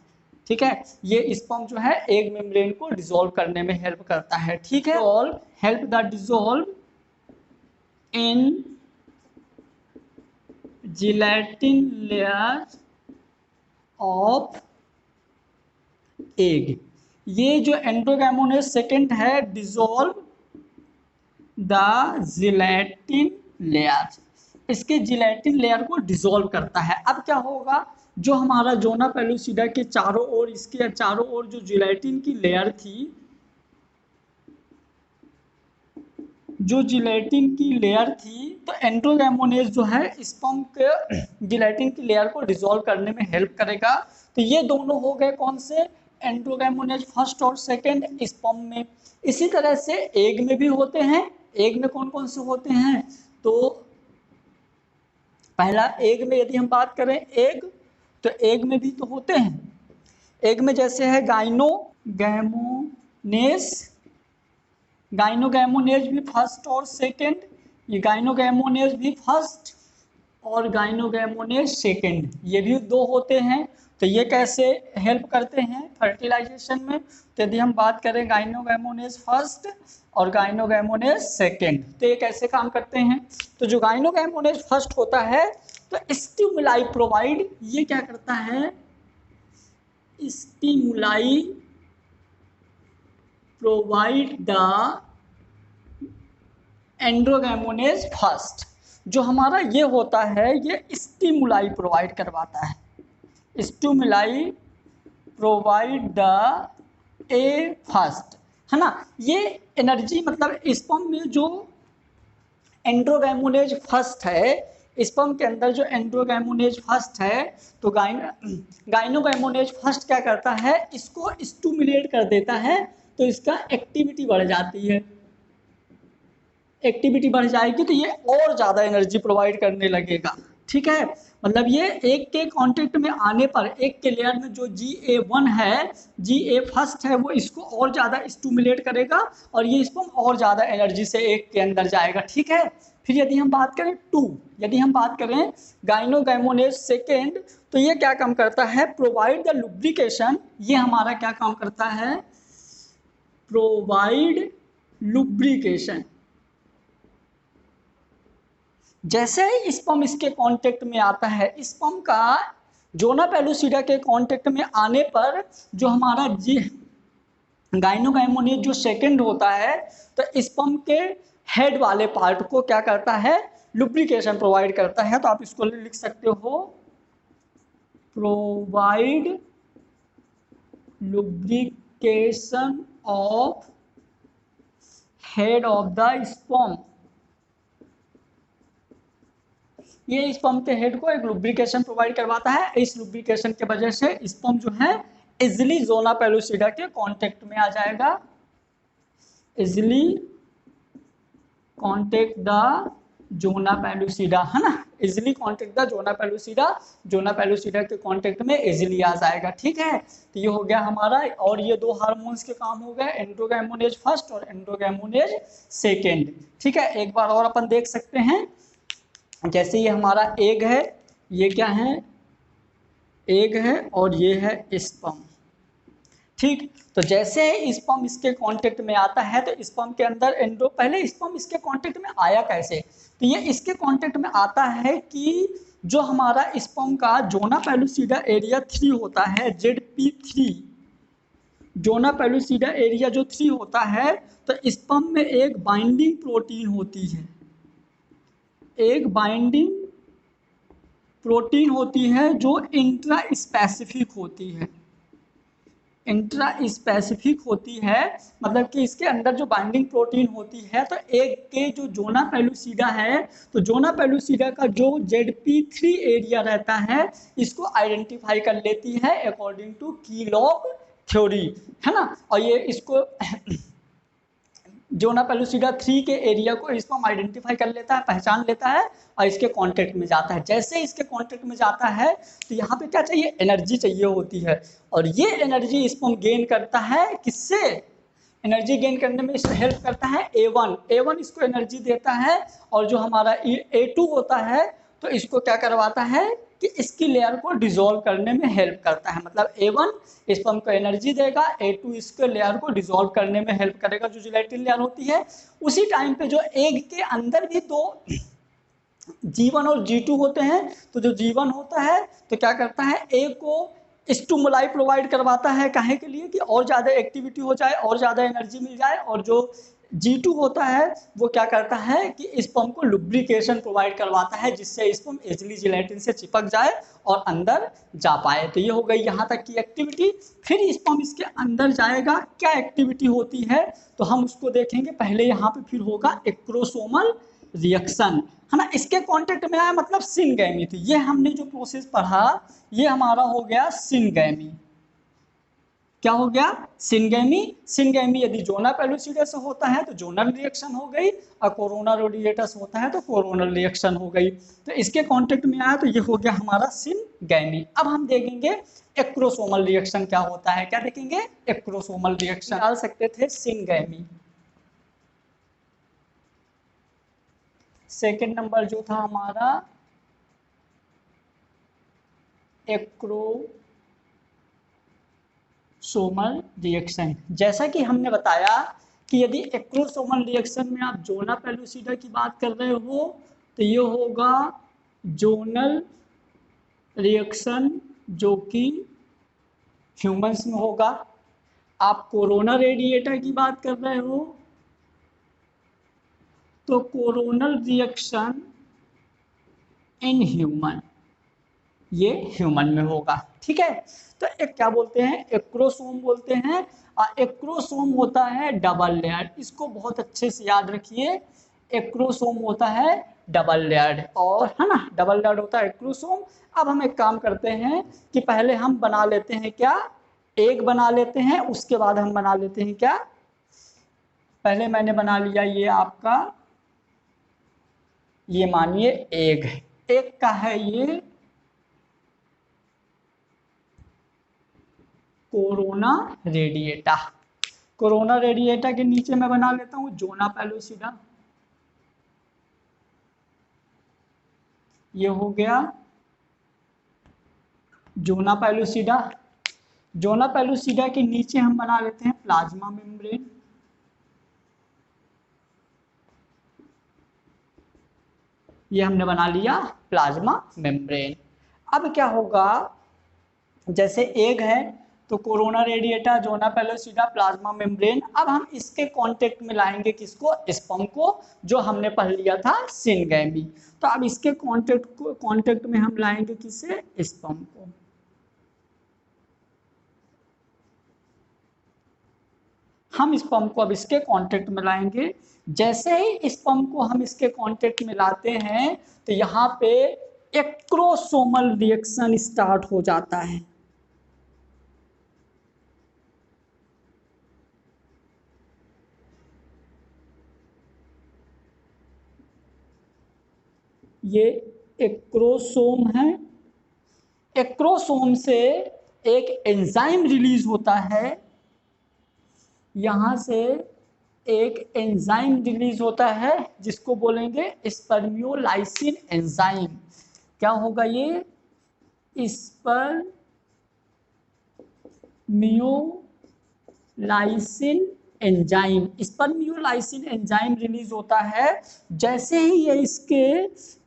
ठीक है, ये स्पर्म जो है एग मेम्ब्रेन को डिसॉल्व करने में हेल्प करता है। ठीक है, all help the dissolve in gelatin layer of egg. ये जो एंडोगैमोनेज सेकंड है डिसॉल्व द जिलेटिन लेयर, इसके जिलेटिन लेयर को डिसॉल्व करता है। अब क्या होगा, जो हमारा जोना पेलुसिडा के चारों ओर, इसके चारों ओर जो जिलेटिन की लेयर थी, जो जिलेटिन की लेयर थी, तो एंडोगैमोनेज जो है स्पर्म के जिलेटिन की लेयर को डिसॉल्व करने में हेल्प करेगा। तो ये दोनों हो गए कौन से, एंडोगैमोनेज फर्स्ट और सेकंड स्पर्म में। इसी तरह से एग में भी होते हैं। एग में कौन कौन से होते हैं, तो पहला एग में यदि हम बात करें एग, तो एग में भी तो होते हैं। एग में जैसे है गाइनोगैमोनेज, गाइनोगैमोनेज भी फर्स्ट और सेकंड, ये गाइनोगैमोनेज भी फर्स्ट और गाइनोगैमोनेज सेकंड, ये भी दो होते हैं। तो ये कैसे हेल्प करते हैं फर्टिलाइजेशन में, तो यदि हम बात करें गाइनोगैमोनेज फर्स्ट और गाइनोगैमोनेज सेकंड, तो ये कैसे काम करते हैं। तो जो गाइनोगैमोनेज फर्स्ट होता है तो स्टिमुलाई प्रोवाइड, ये क्या करता है, स्टिमुलाई प्रोवाइड द एंडोगैमोनेज फर्स्ट। जो हमारा ये होता है ये स्टिमुलाई प्रोवाइड करवाता है, stimuli provide the A first, है ना। ये एनर्जी मतलब स्पर्म में जो एंडोगैमोनेज फर्स्ट है, स्पर्म के अंदर जो एंडोगैमोनेज फर्स्ट है, तो गाइनोगैमोनेज फर्स्ट क्या करता है, इसको स्टिमुलेट कर देता है, तो इसका एक्टिविटी बढ़ जाती है। एक्टिविटी बढ़ जाएगी तो ये और ज़्यादा एनर्जी प्रोवाइड करने लगेगा। ठीक है, मतलब ये एक के कांटेक्ट में आने पर, एक के लेयर में जो GA1 है, GA फर्स्ट है, वो इसको और ज़्यादा स्टिमुलेट करेगा और ये स्पर्म और ज़्यादा एनर्जी से एक के अंदर जाएगा। ठीक है, फिर यदि हम बात करें यदि हम बात करें गाइनोगैमोनेज सेकेंड, तो ये क्या काम करता है, प्रोवाइड द लुब्रिकेशन। ये हमारा क्या काम करता है, प्रोवाइड लुब्रिकेशन। जैसे ही स्पर्म इसके कांटेक्ट में आता है, स्पर्म का जोना पेलुसिडा के कांटेक्ट में आने पर जो हमारा गाइनोगैमोनेज जो सेकंड होता है, तो स्पर्म के हेड वाले पार्ट को क्या करता है, लुब्रिकेशन प्रोवाइड करता है। तो आप इसको लिख सकते हो, provide lubrication of head of the sperm. ये स्पर्म के हेड को एक लुब्रिकेशन प्रोवाइड करवाता है। इस लुब्रिकेशन के वजह से स्पर्म जो है इजिली जोना पेलुसिडा के कांटेक्ट में आ जाएगा, easily contact the zona pellucida, है ना, easily contact the zona pellucida, zona pellucida के कांटेक्ट में इजिली आ जाएगा। ठीक है, तो ये हो गया हमारा। और ये दो हार्मोन्स के काम हो गए, एंडोगैमोनेज फर्स्ट और एंडोगैमोनेज सेकेंड। ठीक है, एक बार और अपन देख सकते हैं, जैसे ये हमारा एग है, ये क्या है, एग है, और ये है स्पर्म। ठीक, तो जैसे स्पर्म इसके कांटेक्ट में आता है, तो स्पर्म के अंदर पहले स्पर्म इसके कांटेक्ट में आया कैसे, तो ये इसके कांटेक्ट में आता है कि जो हमारा स्पर्म का जोना पेलुसिडा एरिया 3 होता है, ZP3, जोना पेलुसिडा एरिया जो 3 होता है, तो स्पर्म में एक बाइंडिंग प्रोटीन होती है, एक बाइंडिंग प्रोटीन होती है जो इंट्रा स्पेसिफिक होती है, इंट्रा स्पेसिफिक होती है, मतलब कि इसके अंदर जो बाइंडिंग प्रोटीन होती है, तो एक के जो जोना पेलुसिडा है, तो जोना पेलुसिडा का जो ZP3 एरिया रहता है, इसको आइडेंटिफाई कर लेती है अकॉर्डिंग टू की लॉग थ्योरी, है ना। और ये इसको जोना पेलुसिडा 3 के एरिया को स्पर्म आइडेंटिफाई कर लेता है, पहचान लेता है और इसके कांटेक्ट में जाता है। जैसे इसके कांटेक्ट में जाता है तो यहाँ पे क्या चाहिए, एनर्जी चाहिए होती है, और ये एनर्जी स्पर्म गेन करता है किससे, एनर्जी गेन करने में इसको हेल्प करता है A1 इसको एनर्जी देता है, और जो हमारा A2 होता है तो इसको क्या करवाता है कि इसकी लेयर को डिसॉल्व करने में हेल्प करता है। मतलब A1 स्पर्म को एनर्जी देगा, A2 इसके लेयर को डिसॉल्व करने में हेल्प करेगा, जो जिलेटिन लेयर होती है। उसी टाइम पे जो एग के अंदर भी दो G1 और G2 होते हैं, तो जो G1 होता है तो क्या करता है, ए को स्टिमुलाई प्रोवाइड करवाता है, काहे के लिए कि और ज़्यादा एक्टिविटी हो जाए, और ज़्यादा एनर्जी मिल जाए, और जो G2 होता है वो क्या करता है कि स्पर्म को लुब्रिकेशन प्रोवाइड करवाता है, जिससे स्पर्म इजिली जिलेटिन से चिपक जाए और अंदर जा पाए। तो ये हो गई यहाँ तक की एक्टिविटी। फिर स्पर्म इसके अंदर जाएगा, क्या एक्टिविटी होती है तो हम उसको देखेंगे। पहले यहाँ पे फिर होगा एक्रोसोमल रिएक्शन, है ना। इसके कांटेक्ट में आया मतलब सिनगैमी, तो ये हमने जो प्रोसेस पढ़ा ये हमारा हो गया सिनगैमी। क्या हो गया, सिनगैमी। सिनगैमी यदि जोना पेलुसिडा से होता है तो जोनल रिएक्शन हो गई, और कोरोना रेडिएटा से होता है तो कोरोनल रिएक्शन हो गई। तो इसके कांटेक्ट में आया तो ये हो गया हमारा सिनगैमी। अब हम देखेंगे एक्रोसोमल रिएक्शन क्या होता है, क्या देखेंगे, एक्रोसोमल रिएक्शन डाल सकते थे सिनगैमी। सेकेंड नंबर जो था हमारा एक्रोसोमल रिएक्शन। जैसा कि हमने बताया कि यदि एक्रोसोमल रिएक्शन में आप जोना पेलुसिडा की बात कर रहे हो तो ये होगा जोनल रिएक्शन, जो कि ह्यूमंस में होगा। आप कोरोना रेडिएटा की बात कर रहे हो तो कोरोनल रिएक्शन इन ह्यूमन, ये ह्यूमन में होगा। ठीक है, तो एक क्या बोलते हैं, एक्रोसोम बोलते हैं। और एक्रोसोम होता है डबल लेयर, इसको बहुत अच्छे से याद रखिए। एक्रोसोम होता है डबल लेयर्ड, और है ना, डबल लेयर्ड होता है एक्रोसोम। अब हम एक काम करते हैं कि पहले हम बना लेते हैं क्या, एग बना लेते हैं, उसके बाद हम बना लेते हैं क्या, पहले मैंने बना लिया ये आपका, ये मानिए एग है, एग का है ये कोरोना रेडिएटा। कोरोना रेडिएटा के नीचे मैं बना लेता हूं जोना पेलुसिडा, ये हो गया जोना पेलुसिडा। जोना पेलुसिडा के नीचे हम बना लेते हैं प्लाज्मा मेम्ब्रेन, ये हमने बना लिया प्लाज्मा मेम्ब्रेन। अब क्या होगा, जैसे एग है तो corona radiata, zona pellucida, plasma membrane. अब हम इसके कांटेक्ट में लाएंगे किसको, स्पर्म को, जो हमने पढ़ लिया था सिनगैमी। तो अब इसके कांटेक्ट में हम लाएंगे किसे, स्पर्म को। हम स्पर्म को अब इसके कांटेक्ट में लाएंगे। जैसे ही स्पर्म को हम इसके कांटेक्ट में लाते हैं तो यहाँ पे एक्रोसोमल रिएक्शन स्टार्ट हो जाता है। ये एक्रोसोम है, एक्रोसोम से एक एंजाइम रिलीज होता है, यहाँ से एक एंजाइम रिलीज होता है जिसको बोलेंगे स्पर्मियोलाइसिन एंजाइम। क्या होगा ये, स्पर्मियोलाइसिन एंजाइम, स्पर्मियोलाइसिन एंजाइम रिलीज होता है। जैसे ही ये इसके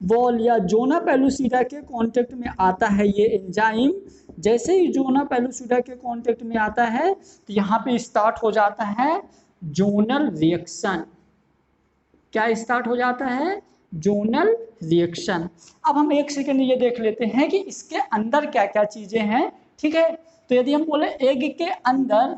वॉल या जोना पेलुसिडा के कांटेक्ट में आता है ये एंजाइम, जैसे ही जोना पेलुसिडा के कांटेक्ट में आता है तो यहाँ पे स्टार्ट हो जाता है जोनल रिएक्शन। क्या स्टार्ट हो जाता है, जोनल रिएक्शन। अब हम एक सेकेंड ये देख लेते हैं कि इसके अंदर क्या क्या चीजें हैं। ठीक है, तो यदि हम बोले एग के अंदर,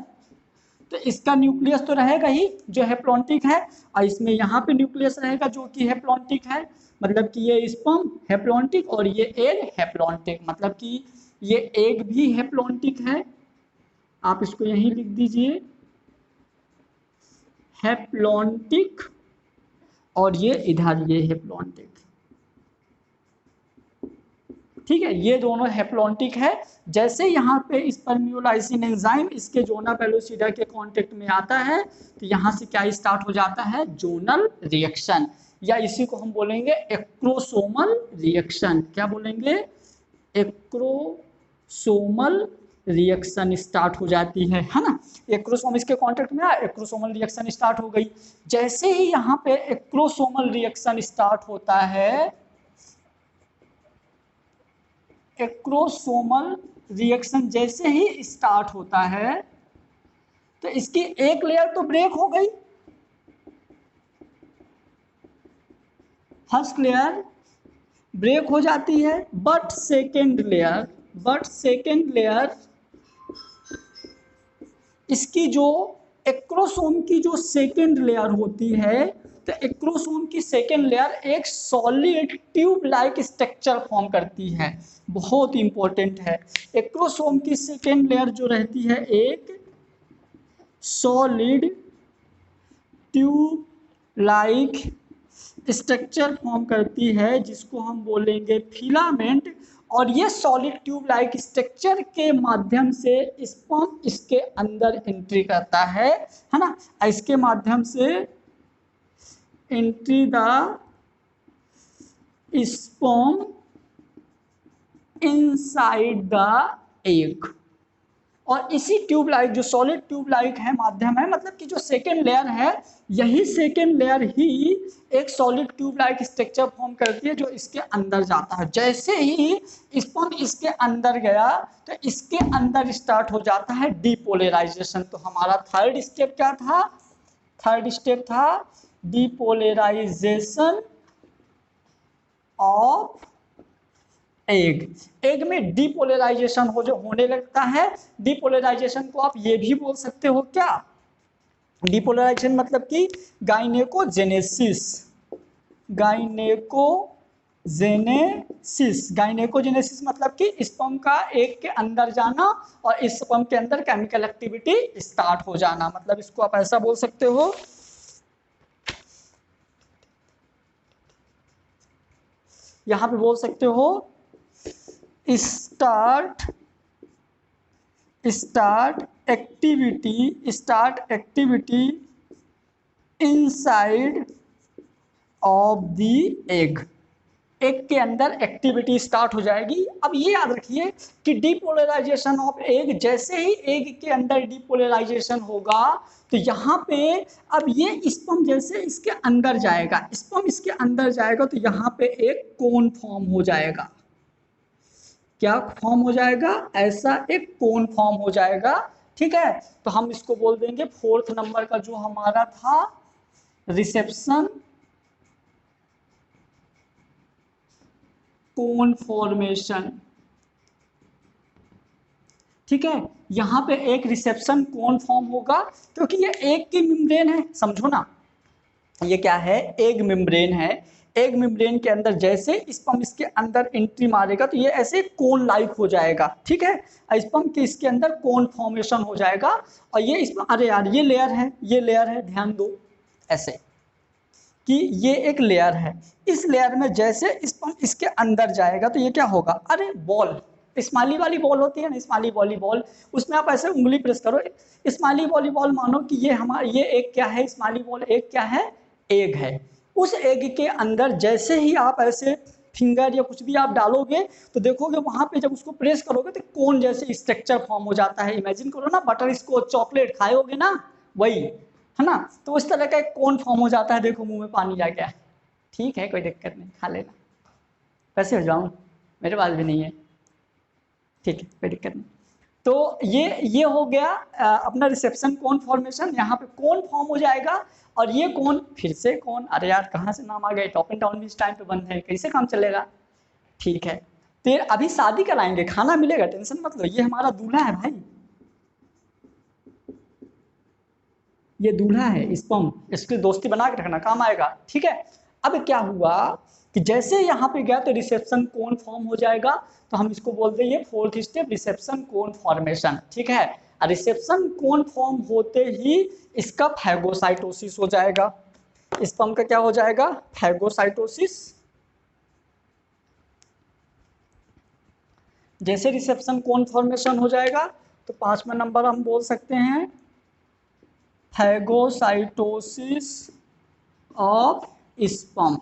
तो इसका न्यूक्लियस तो रहेगा ही जो हैप्लॉन्टिक है, और इसमें यहाँ पे न्यूक्लियस रहेगा जो कि हैप्लॉन्टिक है। मतलब कि ये स्पर्म हैप्लॉन्टिक और ये एग हैप्लॉन्टिक, मतलब कि ये एग भी हैप्लॉन्टिक है। आप इसको यहीं लिख दीजिए, हैप्लॉन्टिक और ये इधर ये हैप्लॉन्टिक, ठीक है, ये दोनों हैप्लॉन्टिक है। जैसे यहाँ पे स्पर्मियोलाइसिन एंजाइम इसके जोना पेलोसिडा के कांटेक्ट में आता है तो यहाँ से क्या स्टार्ट हो जाता है, जोनल रिएक्शन, या इसी को हम बोलेंगे एक्रोसोमल रिएक्शन। क्या बोलेंगे, एक्रोसोमल रिएक्शन स्टार्ट हो जाती है ना। एक्रोसोम इसके कांटेक्ट में आया, एक्रोसोमल रिएक्शन स्टार्ट हो गई। जैसे ही यहाँ पे एक्रोसोमल रिएक्शन स्टार्ट होता है, एक्रोसोमल रिएक्शन जैसे ही स्टार्ट होता है तो इसकी एक लेयर तो ब्रेक हो गई, फर्स्ट लेयर ब्रेक हो जाती है, बट सेकेंड लेयर इसकी जो एक्रोसोम की जो सेकेंड लेयर होती है, तो एक्रोसोम की सेकेंड लेयर एक solid tube like structure form करती है। बहुत इंपॉर्टेंट है, एक्रोसोम की सेकेंड लेयर जो रहती है एक solid tube like structure form करती है जिसको हम बोलेंगे फिलामेंट। और ये सॉलिड ट्यूब लाइक स्ट्रक्चर के माध्यम से स्पर्म इसके अंदर एंट्री करता है ना, इसके माध्यम से entry the sperm inside the egg. और इसी ट्यूब लाइक जो सॉलिड ट्यूब लाइक है माध्यम है, मतलब कि जो सेकेंड लेयर है, यही सेकेंड लेयर ही एक solid tube like structure form करती है जो इसके अंदर जाता है। जैसे ही स्पर्म इसके अंदर गया तो इसके अंदर स्टार्ट हो जाता है डीपोलराइजेशन। तो हमारा थर्ड स्टेप क्या था, थर्ड स्टेप था डीपोलराइजेशन ऑफ एग में डीपोलराइजेशन होने लगता है। डीपोलराइजेशन को आप ये भी बोल सकते हो क्या, डीपोलराइजेशन मतलब कि गाइनेकोजेनेसिस मतलब कि स्पर्म का एग के अंदर जाना और इस स्पर्म के अंदर केमिकल एक्टिविटी स्टार्ट हो जाना। मतलब इसको आप ऐसा बोल सकते हो, यहां पे बोल सकते हो start activity inside of the egg के अंदर एक्टिविटी स्टार्ट हो जाएगी। अब ये याद रखिए कि डीपोलराइजेशन ऑफ एग, जैसे ही एग के अंदर डीपोलराइजेशन होगा तो यहाँ पे अब ये स्पर्म जैसे इसके अंदर जाएगा, स्पर्म इसके अंदर जाएगा तो यहाँ पे एक कोन फॉर्म हो जाएगा। क्या फॉर्म हो जाएगा, ऐसा एक कोन फॉर्म हो जाएगा, ठीक है। तो हम इसको बोल देंगे फोर्थ नंबर का जो हमारा था रिसेप्शन कोन फॉर्मेशन, ठीक है। यहां पे एक रिसेप्शन कोन फॉर्म होगा क्योंकि ये एग की मेम्ब्रेन है, समझो ना, ये क्या है, एग मेम्ब्रेन है। एग मेम्ब्रेन के अंदर जैसे स्पर्म इसके अंदर एंट्री मारेगा तो ये ऐसे कोन लाइक हो जाएगा, ठीक है। स्पर्म के इसके अंदर कोन फॉर्मेशन हो जाएगा और ये अरे यार ये लेयर है, ध्यान दो ऐसे कि ये एक लेयर है। इस लेयर में जैसे स्पर्म इसके अंदर जाएगा तो ये क्या होगा, अरे बॉल, स्माइली वाली बॉल होती है ना, स्माइली वॉलीबॉल, उसमें आप ऐसे उंगली प्रेस करो, स्माइली वॉलीबॉल मानो कि ये हमारा ये एक क्या है, स्माइली बॉल एक क्या है, एग है। उस एग के अंदर जैसे ही आप ऐसे फिंगर या कुछ भी आप डालोगे तो देखोगे वहां पे जब उसको प्रेस करोगे तो कोन जैसे स्ट्रक्चर फॉर्म हो जाता है। इमेजिन करो ना, बटर स्कॉच चॉकलेट खाए होगे ना, वही है ना, तो उस तरह का एक कोन फॉर्म हो जाता है। देखो मुंह में पानी आ गया, ठीक है कोई दिक्कत नहीं, खा लेना, कैसे हो जाऊं, मेरे पास भी नहीं है, ठीक है कोई दिक्कत नहीं। तो ये हो गया अपना रिसेप्शन कोन फॉर्मेशन, यहाँ पे कोन फॉर्म हो जाएगा और ये कोन फिर से कोन, अरे यार कहाँ से नाम आ गए, टॉप एंड टाउन भी इस टाइम पे बंद है, कैसे काम चलेगा, ठीक है। तो अभी शादी कराएंगे, खाना मिलेगा, टेंशन मत लो, ये हमारा दूल्हा है भाई, ये दूल्हा है स्पर्म, इसकी दोस्ती बना के रखना, काम आएगा, ठीक है। अब क्या हुआ कि जैसे यहाँ पे गया तो रिसेप्शन कोन फॉर्म हो जाएगा, तो हम इसको बोलते हैं ये fourth step reception cone formation, ठीक है। रिसेप्शन कोन फॉर्म होते ही इसका फैगोसाइटोसिस हो जाएगा। स्पर्म का क्या हो जाएगा? फैगोसाइटोसिस। जैसे रिसेप्शन कोन फॉर्मेशन हो जाएगा तो 5वां नंबर हम बोल सकते हैं फैगोसाइटोसिस ऑफ स्पर्म।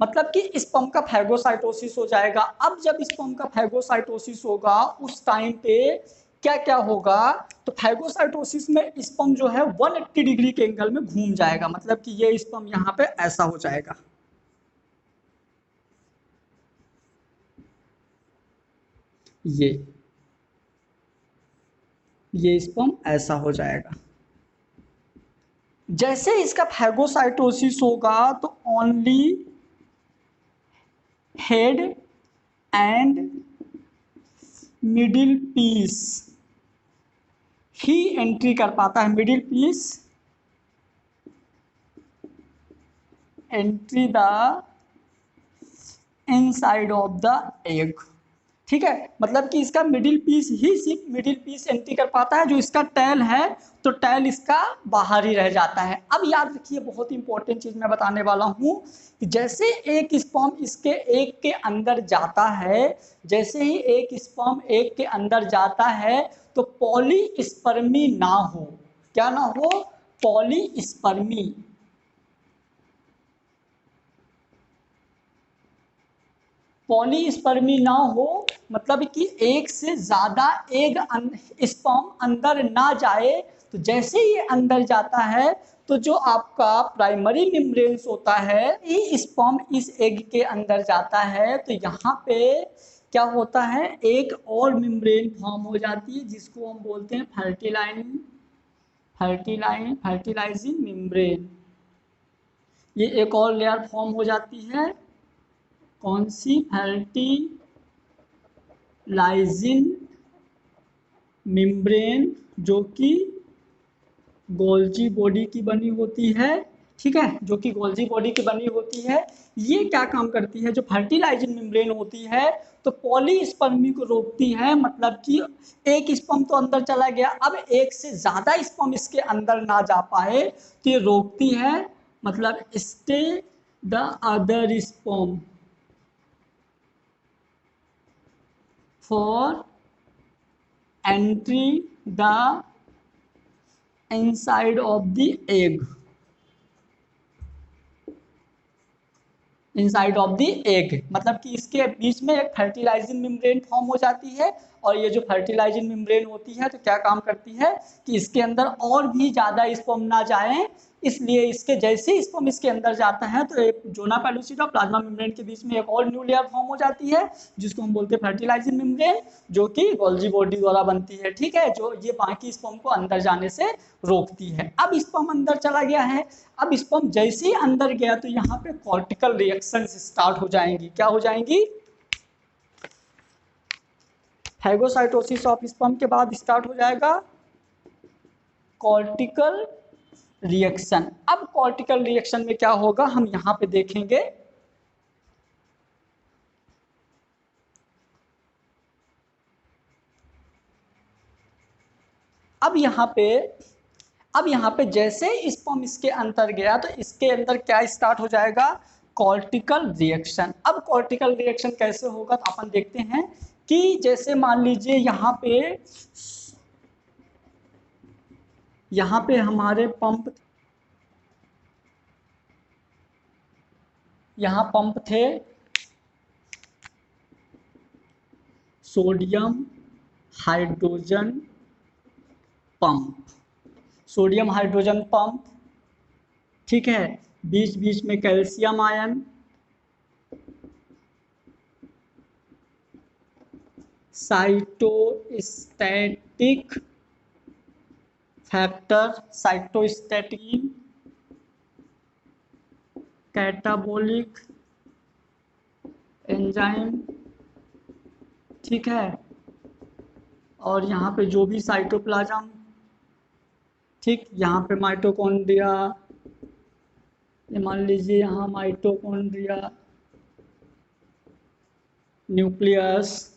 मतलब कि स्पर्म का फैगोसाइटोसिस हो जाएगा। अब जब स्पर्म का फैगोसाइटोसिस होगा उस टाइम पे क्या क्या होगा? तो फैगोसाइटोसिस में स्पर्म जो है 180 डिग्री के एंगल में घूम जाएगा। मतलब कि ये स्पर्म यहाँ पे ऐसा हो जाएगा, ये स्पर्म ऐसा हो जाएगा। जैसे इसका फैगोसाइटोसिस होगा तो only head and middle piece ही एंट्री कर पाता है। Middle piece entry the inside of the egg. ठीक है, मतलब कि इसका मिडिल पीस ही सिर्फ मिडिल पीस एंट्री कर पाता है। जो इसका टेल है तो टेल इसका बाहर ही रह जाता है। अब याद रखिए, बहुत इंपॉर्टेंट चीज मैं बताने वाला हूं कि जैसे एक स्पर्म इसके एग के अंदर जाता है, जैसे ही एक स्पर्म एग के अंदर जाता है तो पॉलीस्पर्मी ना हो। क्या ना हो? पॉलीस्पर्मी। पॉलीस्पर्मी ना हो मतलब कि एक से ज्यादा एग स्पर्म अंदर ना जाए। तो जैसे ही अंदर जाता है तो जो आपका प्राइमरी मेम्ब्रेन्स होता है, ये स्पर्म इस एग के अंदर जाता है तो यहाँ पे क्या होता है, एक और मेम्ब्रेन फॉर्म हो जाती है जिसको हम बोलते हैं फर्टिलाइजिंग मेम्ब्रेन। ये एक और लेयर फॉर्म हो जाती है। कौन सी? फर्टिलाइजिंग मेम्ब्रेन, जो कि गोल्जी बॉडी की बनी होती है। ठीक है, जो कि गोल्जी बॉडी की बनी होती है। ये क्या काम करती है? जो फर्टिलाइजिंग मेम्ब्रेन होती है तो पॉलीस्पर्मी को रोकती है। मतलब कि एक स्पर्म तो अंदर चला गया, अब एक से ज्यादा स्पर्म इसके अंदर ना जा पाए तो ये रोकती है। मतलब stay the other sperm for entry the inside of the egg. Inside of the egg मतलब कि इसके बीच में एक फर्टिलाइजिंग मेम्ब्रेन फॉर्म हो जाती है। और ये जो फर्टिलाइजिंग मेम्ब्रेन होती है तो क्या काम करती है कि इसके अंदर और भी ज़्यादा स्पर्म ना जाएं, इसलिए इसके जैसे स्पर्म इसके अंदर जाता है तो एक जोना पेलुसिडा प्लाज्मा मेम्ब्रेन के बीच में एक और न्यू लेयर फॉर्म हो जाती है जिसको हम बोलते हैं फर्टिलाइजिंग मेम्ब्रेन, जो कि गोल्जी बॉडी द्वारा बनती है। ठीक है, जो ये बाकी स्पर्म को अंदर जाने से रोकती है। अब स्पर्म अंदर चला गया है, अब स्पर्म जैसे ही अंदर गया तो यहाँ पे कॉर्टिकल रिएक्शन स्टार्ट हो जाएंगी। क्या हो जाएंगी? फैगोसाइटोसिस ऑफ स्पर्म के बाद स्टार्ट हो जाएगा कॉर्टिकल रिएक्शन। अब कॉर्टिकल रिएक्शन में क्या होगा हम यहां पे देखेंगे। अब यहाँ पे जैसे स्पर्म इसके अंदर गया तो इसके अंदर क्या स्टार्ट हो जाएगा? Cortical reaction. अब कॉर्टिकल रिएक्शन कैसे होगा तो अपन देखते हैं कि जैसे मान लीजिए यहाँ पे हमारे पंप थे, sodium hydrogen pump, sodium hydrogen pump. ठीक है, बीच बीच में calcium ion, cytostatic factor, cytostatin, catabolic enzyme. ठीक है, और यहाँ पे जो भी साइटोप्लाज्म, ठीक, यहाँ पे माइटोकॉन्ड्रिया, ये मान लीजिए यहाँ माइटोकॉन्ड्रिया, न्यूक्लियस,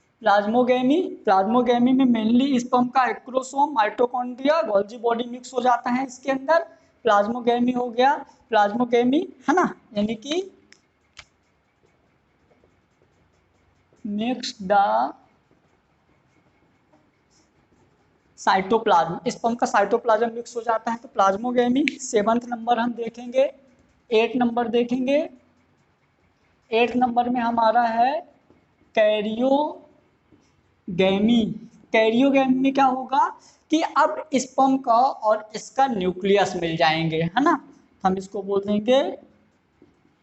प्लाज्मोगेमी में मेनली स्पर्म का acrosome, mitochondria, Golgi body mix हो जाता है इसके अंदर। प्लाज्मोगेमी हो गया, प्लाज्मोगेमी है ना, यानी कि मिक्स द साइटोप्लाज्म, स्पर्म का साइटोप्लाज्म मिक्स हो जाता है तो प्लाज्मोगेमी। 7th नंबर हम देखेंगे, 8 नंबर देखेंगे। 8 नंबर में हमारा है कैरियोगेमी। कैरियोगेमी में क्या होगा कि अब स्पर्म का और इसका न्यूक्लियस मिल जाएंगे, है ना, हम इसको बोल देंगे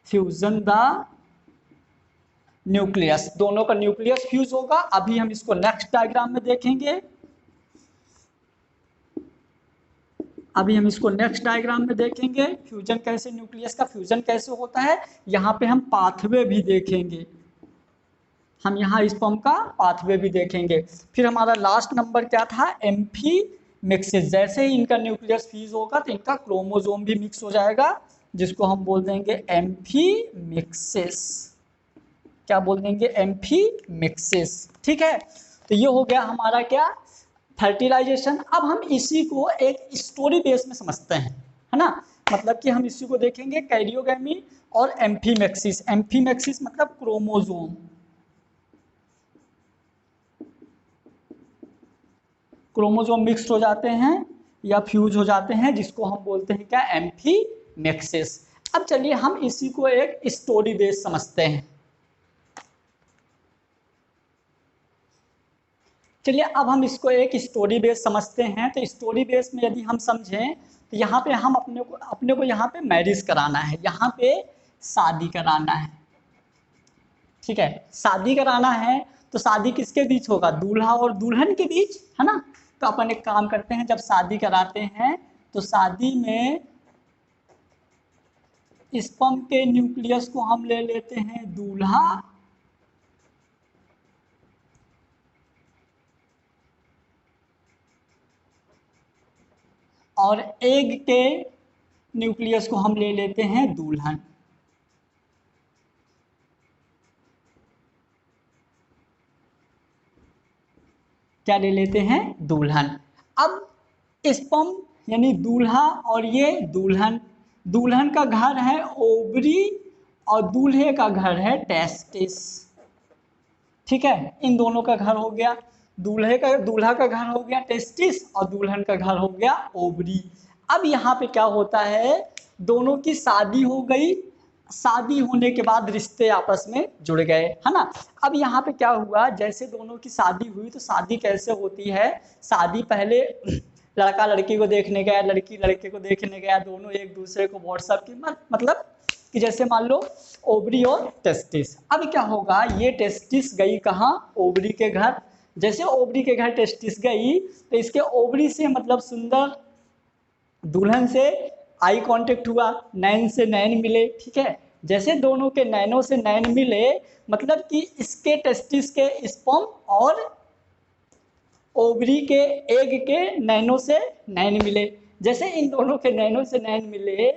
फ्यूजन द न्यूक्लियस, दोनों का न्यूक्लियस फ्यूज होगा। अभी हम इसको नेक्स्ट डायग्राम में देखेंगे। अभी हम इसको नेक्स्ट डायग्राम में देखेंगे फ्यूजन कैसे, न्यूक्लियस का फ्यूजन कैसे होता है। यहाँ पे हम पाथवे भी देखेंगे, हम यहाँ स्पर्म का पाथवे भी देखेंगे। फिर हमारा लास्ट नंबर क्या था, एम्फीमिक्सिस। जैसे ही इनका न्यूक्लियस फ्यूज होगा तो इनका क्रोमोसोम भी मिक्स हो जाएगा, जिसको हम बोल देंगे एम्फीमिक्सिस। क्या बोल देंगे, एम्फीमिक्सिस। ठीक है, तो ये हो गया हमारा क्या, फर्टिलाइजेशन। अब हम इसी को एक स्टोरी बेस में समझते हैं, है ना, मतलब कि हम इसी को देखेंगे कैरियोगेमी और एम्फीमेक्सिस। एम्फीमेक्सिस मतलब क्रोमोसोम, क्रोमोसोम मिक्स हो जाते हैं या फ्यूज हो जाते हैं, जिसको हम बोलते हैं क्या, एम्फीमेक्सिस। अब चलिए हम इसी को एक स्टोरी बेस समझते हैं। चलिए अब हम इसको एक स्टोरी बेस समझते हैं। तो स्टोरी बेस में यदि हम समझें तो यहाँ पे हम अपने को यहाँ पे मैरिज कराना है, यहाँ पे शादी कराना है। ठीक है, शादी कराना है तो शादी किसके बीच होगा, दूल्हा और दुल्हन के बीच, है ना। तो अपन एक काम करते हैं, जब शादी कराते हैं तो शादी में स्पर्म के न्यूक्लियस को हम ले लेते हैं दूल्हा, और एग के न्यूक्लियस को हम ले लेते हैं दुल्हन। क्या ले लेते हैं, दुल्हन। अब स्पर्म यानी दूल्हा और ये दुल्हन, दुल्हन का घर है ओवरी और दूल्हे का घर है टेस्टिस। ठीक है, इन दोनों का घर हो गया, दूल्हा का घर हो गया टेस्टिस और दुल्हन का घर हो गया ओवरी। अब यहाँ पे क्या होता है, दोनों की शादी हो गई, शादी होने के बाद रिश्ते आपस में जुड़ गए, है ना। अब यहाँ पे क्या हुआ, जैसे दोनों की शादी हुई तो शादी कैसे होती है, शादी पहले लड़का लड़की को देखने गया, लड़की लड़के को देखने गया, दोनों एक दूसरे को व्हाट्सएप की मतलब कि जैसे मान लो ओवरी और टेस्टिस। अब क्या होगा, ये टेस्टिस गई कहाँ, ओवरी के घर। जैसे ओवरी के घर टेस्टिस गई तो इसके ओवरी से मतलब सुंदर दुल्हन से आई कांटेक्ट हुआ, नैन से नैन मिले। ठीक है, जैसे दोनों के नैनों से नैन मिले मतलब कि इसके टेस्टिस के स्पर्म और ओवरी के एग के नैनों से नैन मिले। जैसे इन दोनों के नैनों से नैन मिले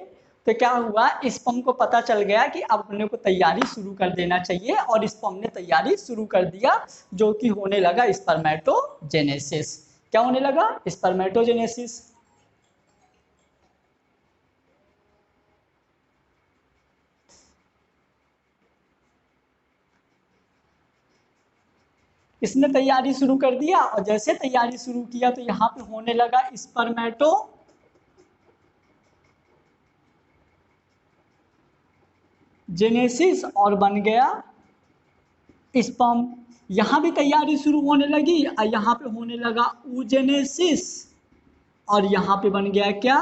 तो क्या हुआ, स्पर्म को पता चल गया कि अब अपने को तैयारी शुरू कर देना चाहिए, और स्पर्म ने तैयारी शुरू कर दिया, जो कि होने लगा स्पर्मेटोजेनेसिस। क्या होने लगा, स्पर्मेटोजेनेसिस। इसने तैयारी शुरू कर दिया, और जैसे तैयारी शुरू किया तो यहाँ पे होने लगा स्पर्मेटो जेनेसिस और बन गया स्पर्म। यहाँ भी तैयारी शुरू होने लगी और यहाँ पे होने लगा ऊजेनेसिस, और यहाँ पे बन गया क्या,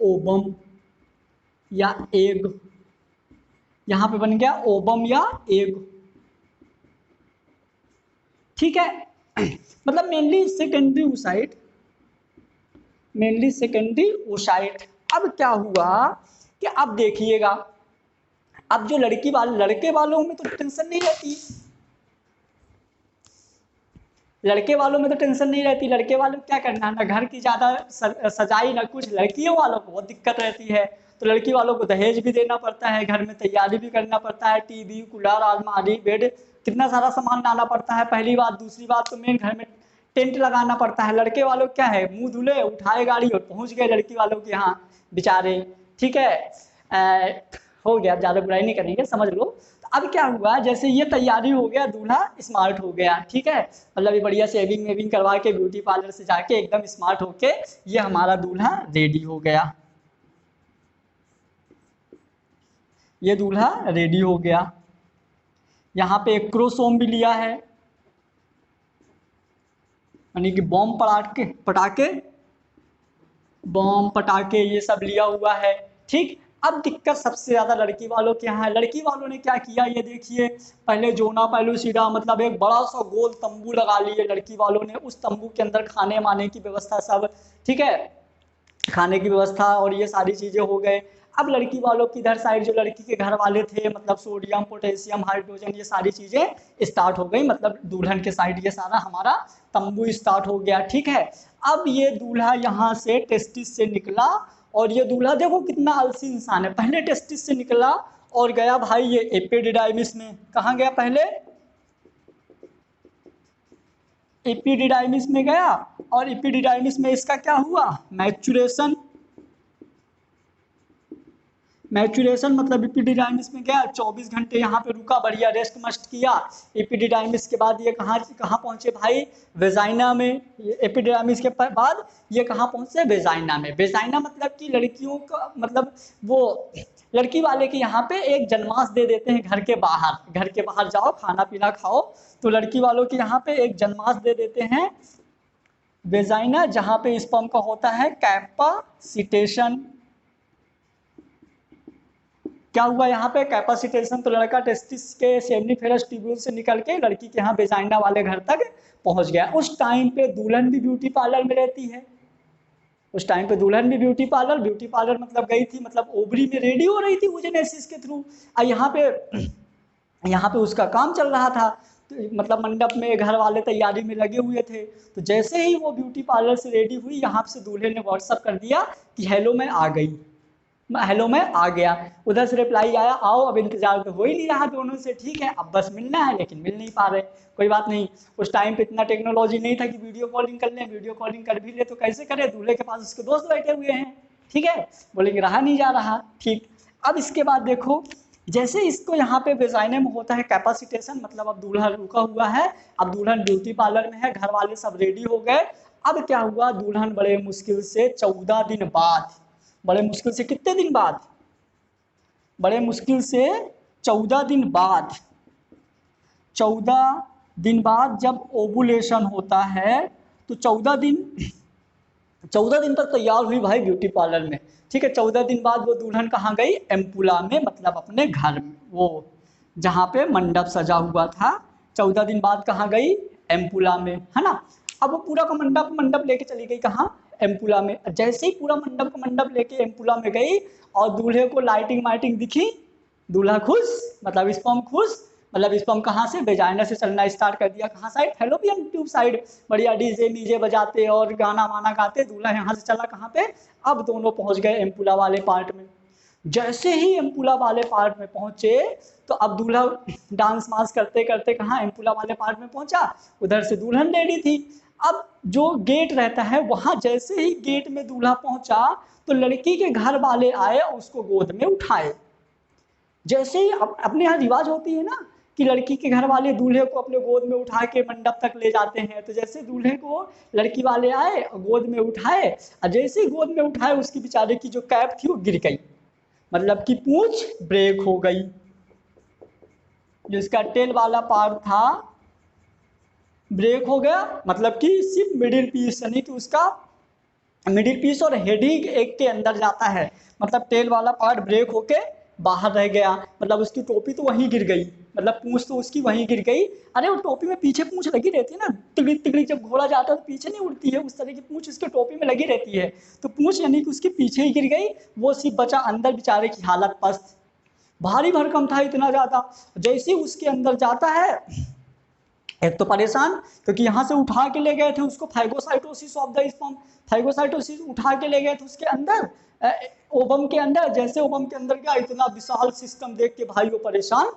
ओबम या एग। यहाँ पे बन गया ओबम या एग। ठीक है, मतलब मेनली सेकेंडरी oocyte। अब क्या हुआ कि अब देखिएगा, अब जो लड़के वालों में तो टेंशन नहीं रहती, लड़के वालों में तो टेंशन नहीं रहती। लड़के वालों को क्या करना है, ना घर की ज़्यादा सजाई ना कुछ, लड़कियों वालों को बहुत दिक्कत रहती है। तो लड़की वालों को दहेज भी देना पड़ता है, घर में तैयारी भी करना पड़ता है, टीवी कूलर अलमारी बेड कितना सारा सामान लाना पड़ता है, पहली बात। दूसरी बात तो मेन घर में टेंट लगाना पड़ता है। लड़के वालों क्या है, मुंह धुले उठाए गाड़ी और पहुंच गए लड़की वालों के यहाँ बेचारे, ठीक है। हो गया, ज़्यादा बुराई नहीं करेंगे, समझ लो। तो अब क्या हुआ, जैसे ये तैयारी हो गया, दूल्हा स्मार्ट हो गया, ठीक है, मतलब ये बढ़िया शेविंग वेविंग करवा के ब्यूटी पार्लर से जाके एकदम स्मार्ट होके ये हमारा दूल्हा रेडी हो गया। ये दूल्हा रेडी हो गया। यहाँ पे एक क्रोसोम भी लिया है, यानी कि बॉम्ब पटाके पटाके बॉम्ब पटाके ये सब लिया हुआ है, ठीक। अब दिक्कत सबसे ज्यादा लड़की वालों के यहाँ है। लड़की वालों ने क्या किया, ये देखिए, पहले जोना पहलू सीधा, मतलब एक बड़ा सा गोल तंबू लगा लिए लड़की वालों ने। उस तंबू के अंदर खाने माने की व्यवस्था सब, ठीक है, खाने की व्यवस्था और ये सारी चीजें हो गए। अब लड़की वालों की इधर साइड जो लड़की के घर वाले थे, मतलब सोडियम पोटेशियम हाइड्रोजन ये सारी चीजें स्टार्ट हो गई, मतलब दुल्हन के साइड ये सारा हमारा तंबू स्टार्ट हो गया, ठीक है। अब ये दूल्हा यहाँ से टेस्टिस से निकला, और ये दूल्हा देखो कितना आलसी इंसान है, पहले टेस्टिस से निकला और गया भाई ये एपिडिडाइमिस में। कहाँ गया, पहले एपिडिडाइमिस में गया, और एपिडिडाइमिस में इसका क्या हुआ, मैचुरेशन। मैचुरेशन मतलब एपिडिडाइमिस में गया, 24 घंटे यहाँ पे रुका, बढ़िया रेस्ट मस्ट किया। एपिडिडाइमिस के बाद ये कहाँ कहाँ पहुँचे भाई, वेजाइना में। एपिडिडाइमिस के बाद ये कहाँ पहुँचे, वेजाइना में। वेजाइना मतलब कि लड़कियों का, मतलब वो लड़की वाले के यहाँ पे एक जन्मास दे देते हैं घर के बाहर। घर के बाहर जाओ खाना पीना खाओ, तो लड़की वालों के यहाँ पे एक जन्मास दे देते हैं वेजाइना, जहाँ पे स्पर्म का होता है कैपासिटेशन। क्या हुआ यहाँ पे, कैपेसिटेशन। तो लड़का टेस्टिस के सेमनीफेरस ट्यूब्यूल से निकल के लड़की के यहाँ वेजाइना वाले घर तक पहुंच गया। उस टाइम पे दुल्हन भी ब्यूटी पार्लर में रहती है। उस टाइम पे दुल्हन भी ब्यूटी पार्लर मतलब गई थी, मतलब ओवरी में रेडी हो रही थी ओजेनेसिस के थ्रू। यहाँ पे उसका काम चल रहा था, तो मतलब मंडप में घर वाले तैयारी में लगे हुए थे। तो जैसे ही वो ब्यूटी पार्लर से रेडी हुई, यहाँ से दूल्हे ने व्हाट्सअप कर दिया कि हेलो मैं आ गई, हेलो मैं आ गया। उधर से रिप्लाई आया आओ। अब इंतजार तो हो ही नहीं रहा दोनों से, ठीक है, अब बस मिलना है, लेकिन मिल नहीं पा रहे। कोई बात नहीं, उस टाइम पे इतना टेक्नोलॉजी नहीं था कि वीडियो कॉलिंग कर लें। वीडियो कॉलिंग कर भी ले तो कैसे करें, दूल्हे के पास उसके दोस्त बैठे हुए हैं, ठीक है, बोलेंगे रहा नहीं जा रहा, ठीक। अब इसके बाद देखो, जैसे इसको यहाँ पे वेजाइना में होता है कैपेसिटेशन, मतलब अब दूल्हा रुका हुआ है, अब दुल्हन ब्यूटी पार्लर में है, घर वाले सब रेडी हो गए। अब क्या हुआ, दुल्हन बड़े मुश्किल से 14 दिन बाद, बड़े मुश्किल से कितने दिन बाद, बड़े मुश्किल से 14 दिन बाद, 14 दिन बाद जब ओवुलेशन होता है, तो 14 दिन तक तैयार हुई भाई ब्यूटी पार्लर में, ठीक है। 14 दिन बाद वो दुल्हन कहाँ गई, एम्पुला में, मतलब अपने घर में, वो जहाँ पे मंडप सजा हुआ था। 14 दिन बाद कहाँ गई, एम्पुला में, है ना। अब वो पूरा का मंडप लेके चली गई कहाँ, एम्पुला में। जैसे ही पूरा मंडप लेके एम्पुला में गई और दूल्हे को लाइटिंग वाइटिंग दिखी, दूल्हा खुश, मतलब स्पर्म खुश, मतलब स्पर्म कहाँ से, वेजाइना से चलना स्टार्ट कर दिया। कहाँ साइड, फैलोपियन ट्यूब साइड, बढ़िया डीजे मीजे बजाते और गाना वाना गाते दूल्हा यहाँ से चला कहाँ पे, अब दोनों पहुँच गए एम्पुला वाले पार्ट में। जैसे ही एम्पुला वाले पार्ट में पहुंचे, तो अब दूल्हा डांस मांस करते करते कहाँ, एम्पुला वाले पार्ट में पहुंचा। उधर से दुल्हन रेडी थी। अब जो गेट रहता है वहां, जैसे ही गेट में दूल्हा पहुंचा, तो लड़की के घर वाले आए और उसको गोद में उठाए। जैसे ही अपने यहाँ रिवाज होती है ना कि लड़की के घर वाले दूल्हे को अपने गोद में उठा के मंडप तक ले जाते हैं, तो जैसे दूल्हे को लड़की वाले आए और गोद में उठाए, और जैसे ही गोद में उठाए, उसकी बेचारे की जो कैप थी वो गिर गई, मतलब कि पूंछ ब्रेक हो गई। जो इसका टेल वाला पार्ट था ब्रेक हो गया, मतलब कि सिर्फ मिडिल पीस, यानी कि उसका मिडिल पीस और हेड ही एक के अंदर जाता है, मतलब टेल वाला पार्ट ब्रेक होके बाहर रह गया। मतलब उसकी टोपी तो वहीं गिर गई, मतलब पूंछ तो उसकी वहीं गिर गई। अरे वो टोपी में पीछे पूंछ लगी रहती है ना, तिगड़ी तिगड़ी जब घोड़ा जाता है तो पीछे नहीं उड़ती है, उस तरह की पूंछ उसके टोपी में लगी रहती है। तो पूंछ यानी कि उसके पीछे ही गिर गई, वो सिर्फ बचा अंदर, बेचारे की हालत पस्त, भारी भरकम था इतना ज़्यादा। जैसे ही उसके अंदर जाता है, एक तो परेशान, क्योंकि यहाँ से उठा के ले गए थे उसको, phagocytosis of the sperm, phagocytosis उठा के ले गए थे उसके अंदर, ओवम के अंदर। जैसे ओवम के अंदर गया, इतना विशाल सिस्टम देख के भाई वो परेशान,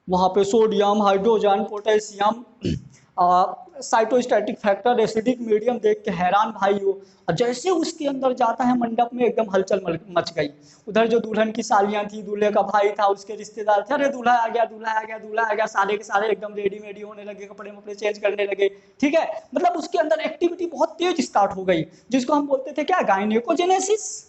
वहाँ पे sodium, hydrogen, potassium, cytostatic factor, acidic medium देख के हैरान भाई हो। और जैसे उसके अंदर जाता है मंडप में एकदम हलचल मच गई। उधर जो दुल्हन की सालियां थी, दूल्हे का भाई था, उसके रिश्तेदार थे, अरे दूल्हा आ गया, दूल्हा आ गया, दूल्हा आ गया, सारे के सारे एकदम रेडी मेडी होने लगे, कपड़े वपड़े चेंज करने लगे। ठीक है, मतलब उसके अंदर एक्टिविटी बहुत तेज स्टार्ट हो गई, जिसको हम बोलते थे क्या, गायनेकोजेनेसिस।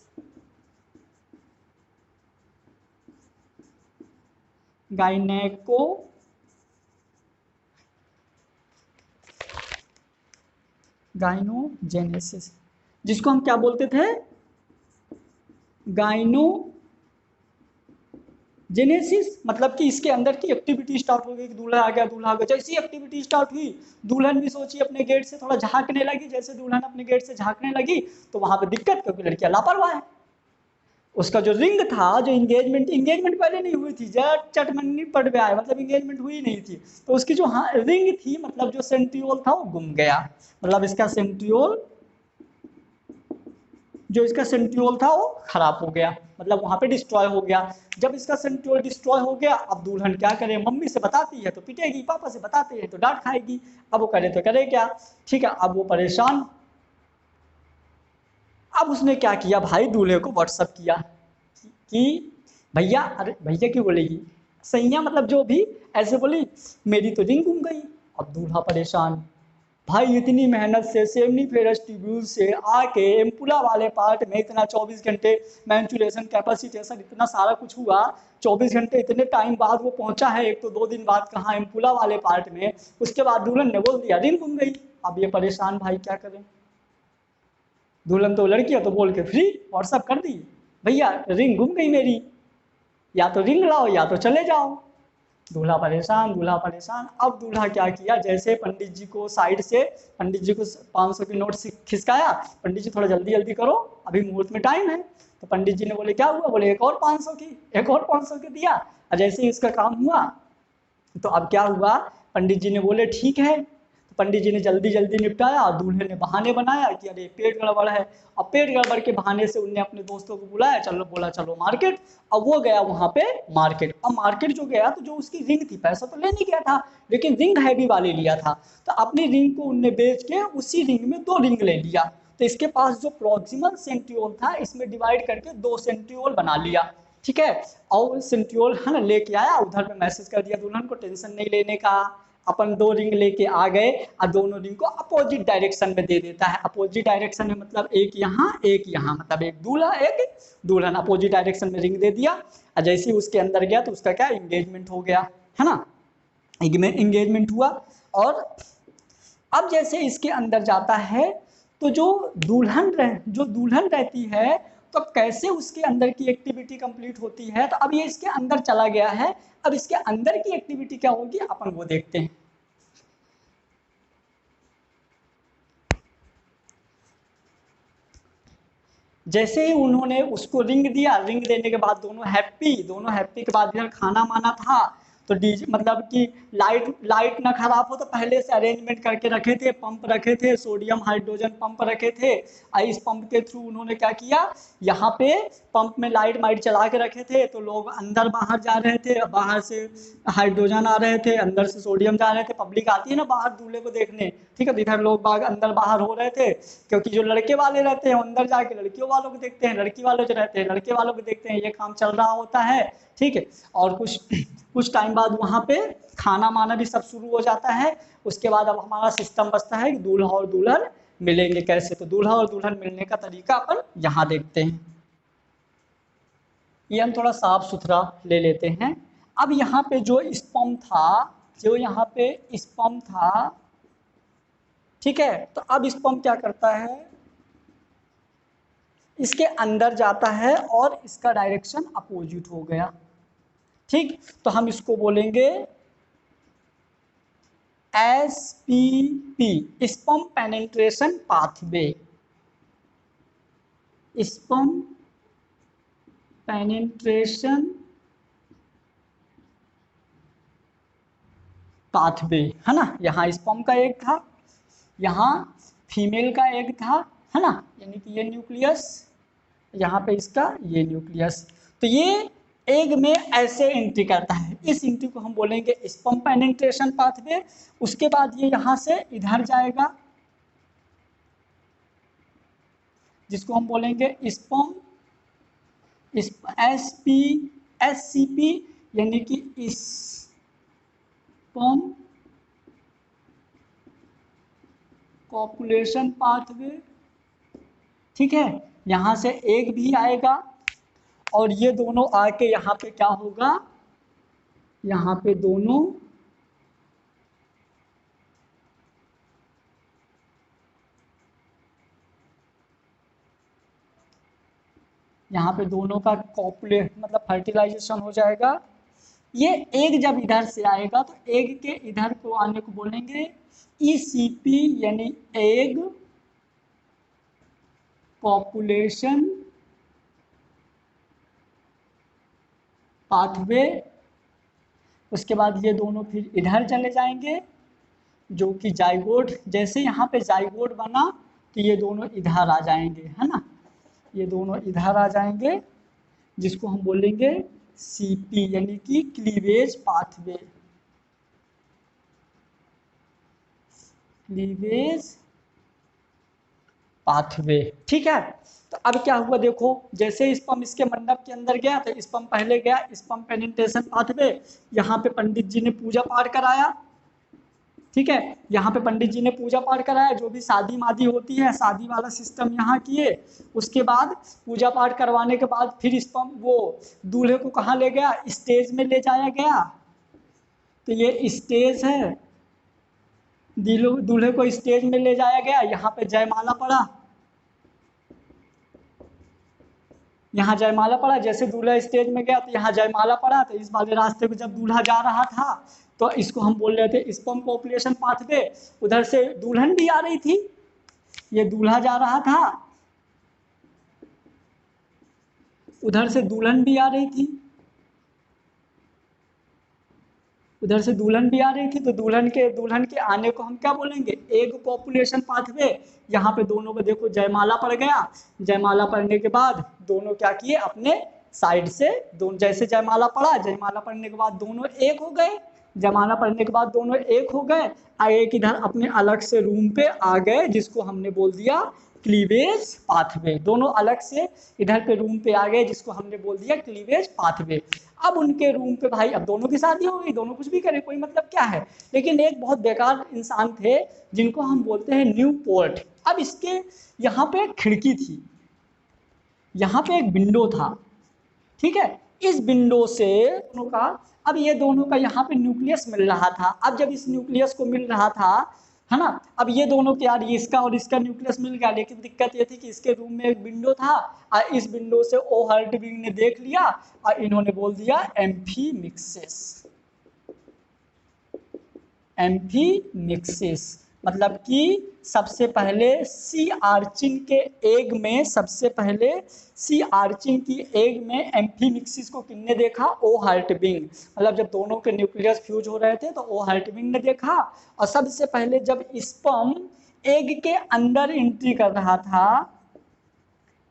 गाइनोजेनेसिस, जिसको हम क्या बोलते थे, गाइनोजेनेसिस। मतलब कि इसके अंदर की एक्टिविटी स्टार्ट हो गई कि दूल्हा आ गया, दूल्हा आ गया। जैसी एक्टिविटी स्टार्ट हुई, दुल्हन भी सोची अपने गेट से थोड़ा झांकने लगी। जैसे दुल्हन अपने गेट से झांकने लगी तो वहां पे दिक्कत, क्योंकि लड़कियां लापरवाह है। उसका जो रिंग था, जो इंगेजमेंट पहले नहीं हुई थी, जट चटमन्नी पट गया है, मतलब इंगेजमेंट हुई नहीं थी, तो उसकी जो रिंग थी, मतलब जो सेंट्रियोल था वो गुम गया। मतलब इसका सेंट्रियोल, जो इसका सेंट्रियोल था वो खराब हो गया, मतलब वहां पे डिस्ट्रॉय हो गया। जब इसका सेंट्रियोल डिस्ट्रॉय हो गया, अब दुल्हन क्या करे, मम्मी से बताती है तो पिटेगी, पापा से बताते हैं तो डांट खाएगी, अब वो करे तो करे क्या। ठीक है, अब वो परेशान। अब उसने क्या किया भाई, दूल्हे को व्हाट्सअप किया कि भैया, अरे भैया क्यों बोलेगी, सैया मतलब जो भी, ऐसे बोली मेरी तो रिंग गुम गई। अब दूल्हा परेशान, भाई इतनी मेहनत से सेमनी फेरस ट्यूब्यूल से आके एम्पुला वाले पार्ट में इतना 24 घंटे मैंचुरेशन कैपेसिटेशन इतना सारा कुछ हुआ, 24 घंटे इतने टाइम बाद वो पहुंचा है, एक तो 2 दिन बाद कहाँ एम्पुला वाले पार्ट में, उसके बाद दुल्हन ने बोल दिया रिंग गुम गई। अब ये परेशान भाई क्या करें, दुल्हन तो लड़की है तो बोल के फ्री व्हाट्सअप कर दी, भैया रिंग गुम गई मेरी, या तो रिंग लाओ या तो चले जाओ। दूल्हा परेशान, दूल्हा परेशान। अब दूल्हा क्या किया, जैसे पंडित जी को साइड से, पंडित जी को 500 की नोट खिसकाया, पंडित जी थोड़ा जल्दी जल्दी करो, अभी मुहूर्त में टाइम है। तो पंडित जी ने बोले क्या हुआ, बोले एक और 500 की, एक और 500 की दिया। और जैसे ही इसका काम हुआ, तो अब क्या हुआ, पंडित जी ने बोले ठीक है, तो पंडित जी ने जल्दी जल्दी निपटाया, और दूल्हे ने बहाने बनाया कि अरे पेट गड़बड़ है। अब पेट गड़बड़ के बहाने से उनने अपने दोस्तों को बुलाया, चलो बोला चलो मार्केट। अब वो गया वहां पे मार्केट। अब मार्केट जो गया, तो जो उसकी रिंग थी, पैसा तो ले नहीं गया था, लेकिन रिंग हैवी वाली लिया था, तो अपनी रिंग को उनने बेच के उसी रिंग में 2 रिंग ले लिया। तो इसके पास जो प्रॉक्सिमल सेंट्रियोल था, इसमें डिवाइड करके 2 सेंट्रियोल बना लिया। ठीक है, और सेंट्रियोल है ना लेके आया, उधर पे मैसेज कर दिया दुल्हन को टेंशन नहीं लेने का, अपन 2 रिंग लेके आ गए, और दोनों रिंग को अपोजिट डायरेक्शन में दे देता है। अपोजिट डायरेक्शन में मतलब एक यहाँ एक यहाँ, मतलब एक दूल्हा एक दुल्हन, अपोजिट डायरेक्शन में रिंग दे दिया। और जैसे ही उसके अंदर गया तो उसका क्या इंगेजमेंट हो गया, है ना, इंगेजमेंट हुआ। और अब जैसे इसके अंदर जाता है, तो जो दुल्हन रहती है, तो कैसे उसके अंदर की एक्टिविटी कंप्लीट होती है, तो अब ये इसके अंदर चला गया है। अब इसके अंदर की एक्टिविटी क्या होगी, अपन वो देखते हैं। जैसे ही उन्होंने उसको रिंग दिया, रिंग देने के बाद दोनों हैप्पी के बाद इधर खाना माना था, तो डीजे मतलब कि लाइट ना खराब हो, तो पहले से अरेंजमेंट करके रखे थे, पंप रखे थे, सोडियम हाइड्रोजन पंप रखे थे। इस पंप के थ्रू उन्होंने क्या किया, यहाँ पे पंप में लाइट माइट चला के रखे थे, तो लोग अंदर बाहर जा रहे थे, बाहर से हाइड्रोजन आ रहे थे, अंदर से सोडियम जा रहे थे। पब्लिक आती है ना बाहर दूल्हे को देखने, ठीक है, तो इधर लोग बाग अंदर बाहर हो रहे थे, क्योंकि जो लड़के वाले रहते हैं अंदर जाके लड़कियों वालों को देखते हैं, लड़की वाले जो रहते हैं लड़के वालों को देखते हैं, ये काम चल रहा होता है। ठीक है, और कुछ टाइम बाद वहाँ पे खाना माना भी सब शुरू हो जाता है। उसके बाद अब हमारा सिस्टम बचता है कि दूल्हा और दुल्हन मिलेंगे कैसे, तो दूल्हा और दुल्हन मिलने का तरीका अपन यहाँ देखते हैं। ये हम थोड़ा साफ सुथरा ले लेते हैं। अब यहाँ पे जो स्पर्म था, ठीक है, तो अब स्पर्म क्या करता है, इसके अंदर जाता है और इसका डायरेक्शन अपोजिट हो गया। ठीक, तो हम इसको बोलेंगे SPP, sperm penetration pathway. Sperm penetration pathway, है ना, यहाँ स्पर्म का एग था, यहाँ फीमेल का एग था, है ना, यानी कि ये न्यूक्लियस, यहाँ पे इसका ये न्यूक्लियस। तो ये एग में ऐसे एंट्री करता है, इस एंट्री को हम बोलेंगे स्पर्म पेनिट्रेशन पाथवे। उसके बाद ये यहाँ से इधर जाएगा जिसको हम बोलेंगे स्पर्म SCP यानी कि स्पर्म कॉपुलेशन पाथवे। ठीक है, यहाँ से एक भी आएगा और ये दोनों आके यहाँ पे क्या होगा, यहाँ पे दोनों का कॉपुलेट मतलब फर्टिलाइजेशन हो जाएगा। ये एग जब इधर से आएगा तो एग के इधर को आने को बोलेंगे ECP यानी एग पॉपुलेशन पाथवे। उसके बाद ये दोनों फिर इधर चले जाएंगे जो कि जाइगोट, जैसे यहाँ पे जाइगोट बना तो ये दोनों इधर आ जाएंगे, है ना, ये दोनों इधर आ जाएंगे जिसको हम बोलेंगे CP यानी कि क्लीवेज पाथवे। क्लीवेज पाथवे, ठीक है। तो अब क्या हुआ देखो, जैसे स्पर्म इसके मंडप के अंदर गया तो स्पर्म पहले गया स्पर्म पेनिट्रेशन पाथवे, यहाँ पे पंडित जी ने पूजा पाठ कराया। ठीक है, यहाँ पे पंडित जी ने पूजा पाठ कराया, जो भी शादी मादी होती है शादी वाला सिस्टम यहाँ किए। उसके बाद पूजा पाठ करवाने के बाद फिर स्पर्म वो दूल्हे को कहाँ ले गया, स्टेज में ले जाया गया। तो ये स्टेज है, दूल्हे को स्टेज में ले जाया गया, यहाँ पे जयमाला पड़ा, यहाँ जयमाला पड़ा। जैसे दूल्हा स्टेज में गया तो यहाँ जयमाला पड़ा। तो इस वाले रास्ते को जब दूल्हा जा रहा था तो इसको हम बोल रहे थे स्पर्म पॉपुलेशन पाथवे। उधर से दुल्हन भी आ रही थी, ये दूल्हा जा रहा था, उधर से दुल्हन भी आ रही थी, उधर से दुल्हन भी आ रही थी। तो दुल्हन के आने को हम क्या बोलेंगे, एग पॉपुलेशन पाथवे। यहाँ पे दोनों को देखो जयमाला पड़ गया, जयमाला पड़ने के बाद दोनों क्या किए, अपने साइड से दोनों, जैसे जयमाला पड़ा, जयमाला पड़ने के बाद दोनों एक हो गए, जयमाला पड़ने के बाद दोनों एक हो गए, एक इधर अपने अलग से रूम पे आ गए जिसको हमने बोल दिया क्लीवेज पाथवे। दोनों अलग से इधर पे रूम पे आ गए जिसको हमने बोल दिया क्लीवेज पाथवे। अब उनके रूम पे भाई, अब दोनों की शादी हो गई, दोनों कुछ भी करें कोई मतलब क्या है, लेकिन एक बहुत बेकार इंसान थे जिनको हम बोलते हैं न्यूपोर्ट। अब इसके यहाँ पे एक खिड़की थी, यहाँ पे एक विंडो था, ठीक है, इस विंडो से दोनों का, अब ये दोनों का यहाँ पे न्यूक्लियस मिल रहा था। अब जब इस न्यूक्लियस को मिल रहा था, है ना, अब ये दोनों के यार इसका और इसका न्यूक्लियस मिल गया, लेकिन दिक्कत ये थी कि इसके रूम में एक विंडो था और इस विंडो से ओ हर्टविग ने देख लिया और इन्होंने बोल दिया एम्फीमिक्सिस। एम्फीमिक्सिस मतलब कि सबसे पहले सी आर्चिन के एग में, सबसे पहले सी आर्चिन की एग में एम्फीमिक्सिस को किसने देखा, ओ हर्टविग। मतलब जब दोनों के न्यूक्लियस फ्यूज हो रहे थे तो ओ हर्टविग ने देखा। और सबसे पहले जब स्पर्म एग के अंदर एंट्री कर रहा था,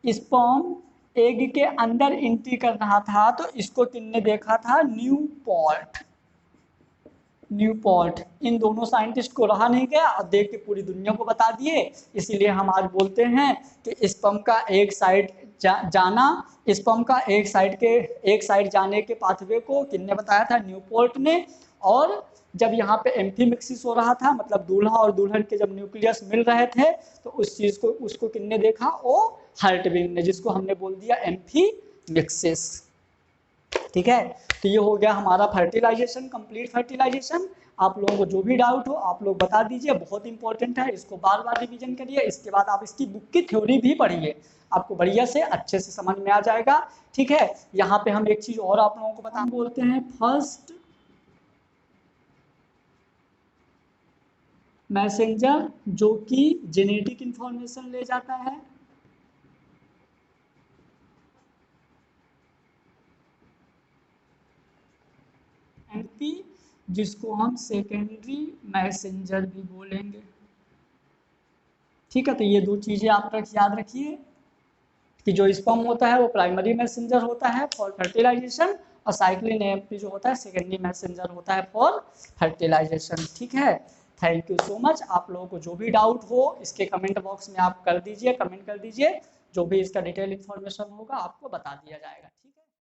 स्पर्म एग के अंदर एंट्री कर रहा था तो इसको किसने देखा था, न्यूपोर्ट। न्यूपोर्ट इन दोनों साइंटिस्ट को रहा नहीं गया और देख के पूरी दुनिया को बता दिए। इसीलिए हम आज बोलते हैं कि स्पर्म का एक साइड जाना, स्पर्म का एक साइड जाने के पाथवे को किसने बताया था, न्यूपोर्ट ने। और जब यहाँ पे एम्फीमिक्सिस हो रहा था, मतलब दूल्हा और दुल्हन के जब न्यूक्लियस मिल रहे थे तो उस चीज को उसको किसने देखा, ओ हर्टविग ने, जिसको हमने बोल दिया एम्फीमिक्सिस। ठीक है, तो ये हो गया हमारा फर्टिलाइजेशन, कंप्लीट फर्टिलाइजेशन। आप लोगों को जो भी डाउट हो आप लोग बता दीजिए, बहुत इंपॉर्टेंट है, इसको बार बार रिवीजन करिए। इसके बाद आप इसकी बुक की थ्योरी भी पढ़िए, आपको बढ़िया से अच्छे से समझ में आ जाएगा। ठीक है, यहाँ पे हम एक चीज और आप लोगों को बता बोलते हैं, फर्स्ट मैसेंजर जो कि जेनेटिक इंफॉर्मेशन ले जाता है, एमपी, जिसको हम सेकेंडरी मैसेंजर भी बोलेंगे। ठीक है, तो ये दो चीजें आप याद रखिए कि जो स्पर्म होता है वो प्राइमरी मैसेंजर होता है फॉर फर्टिलाइजेशन, और साइक्लिन एएमपी जो होता है सेकेंडरी मैसेंजर होता है फॉर फर्टिलाइजेशन। ठीक है, थैंक यू सो मच। आप लोगों को जो भी डाउट हो इसके कमेंट बॉक्स में आप कर दीजिए, कमेंट कर दीजिए, जो भी इसका डिटेल इन्फॉर्मेशन होगा आपको बता दिया जाएगा। ठीक है।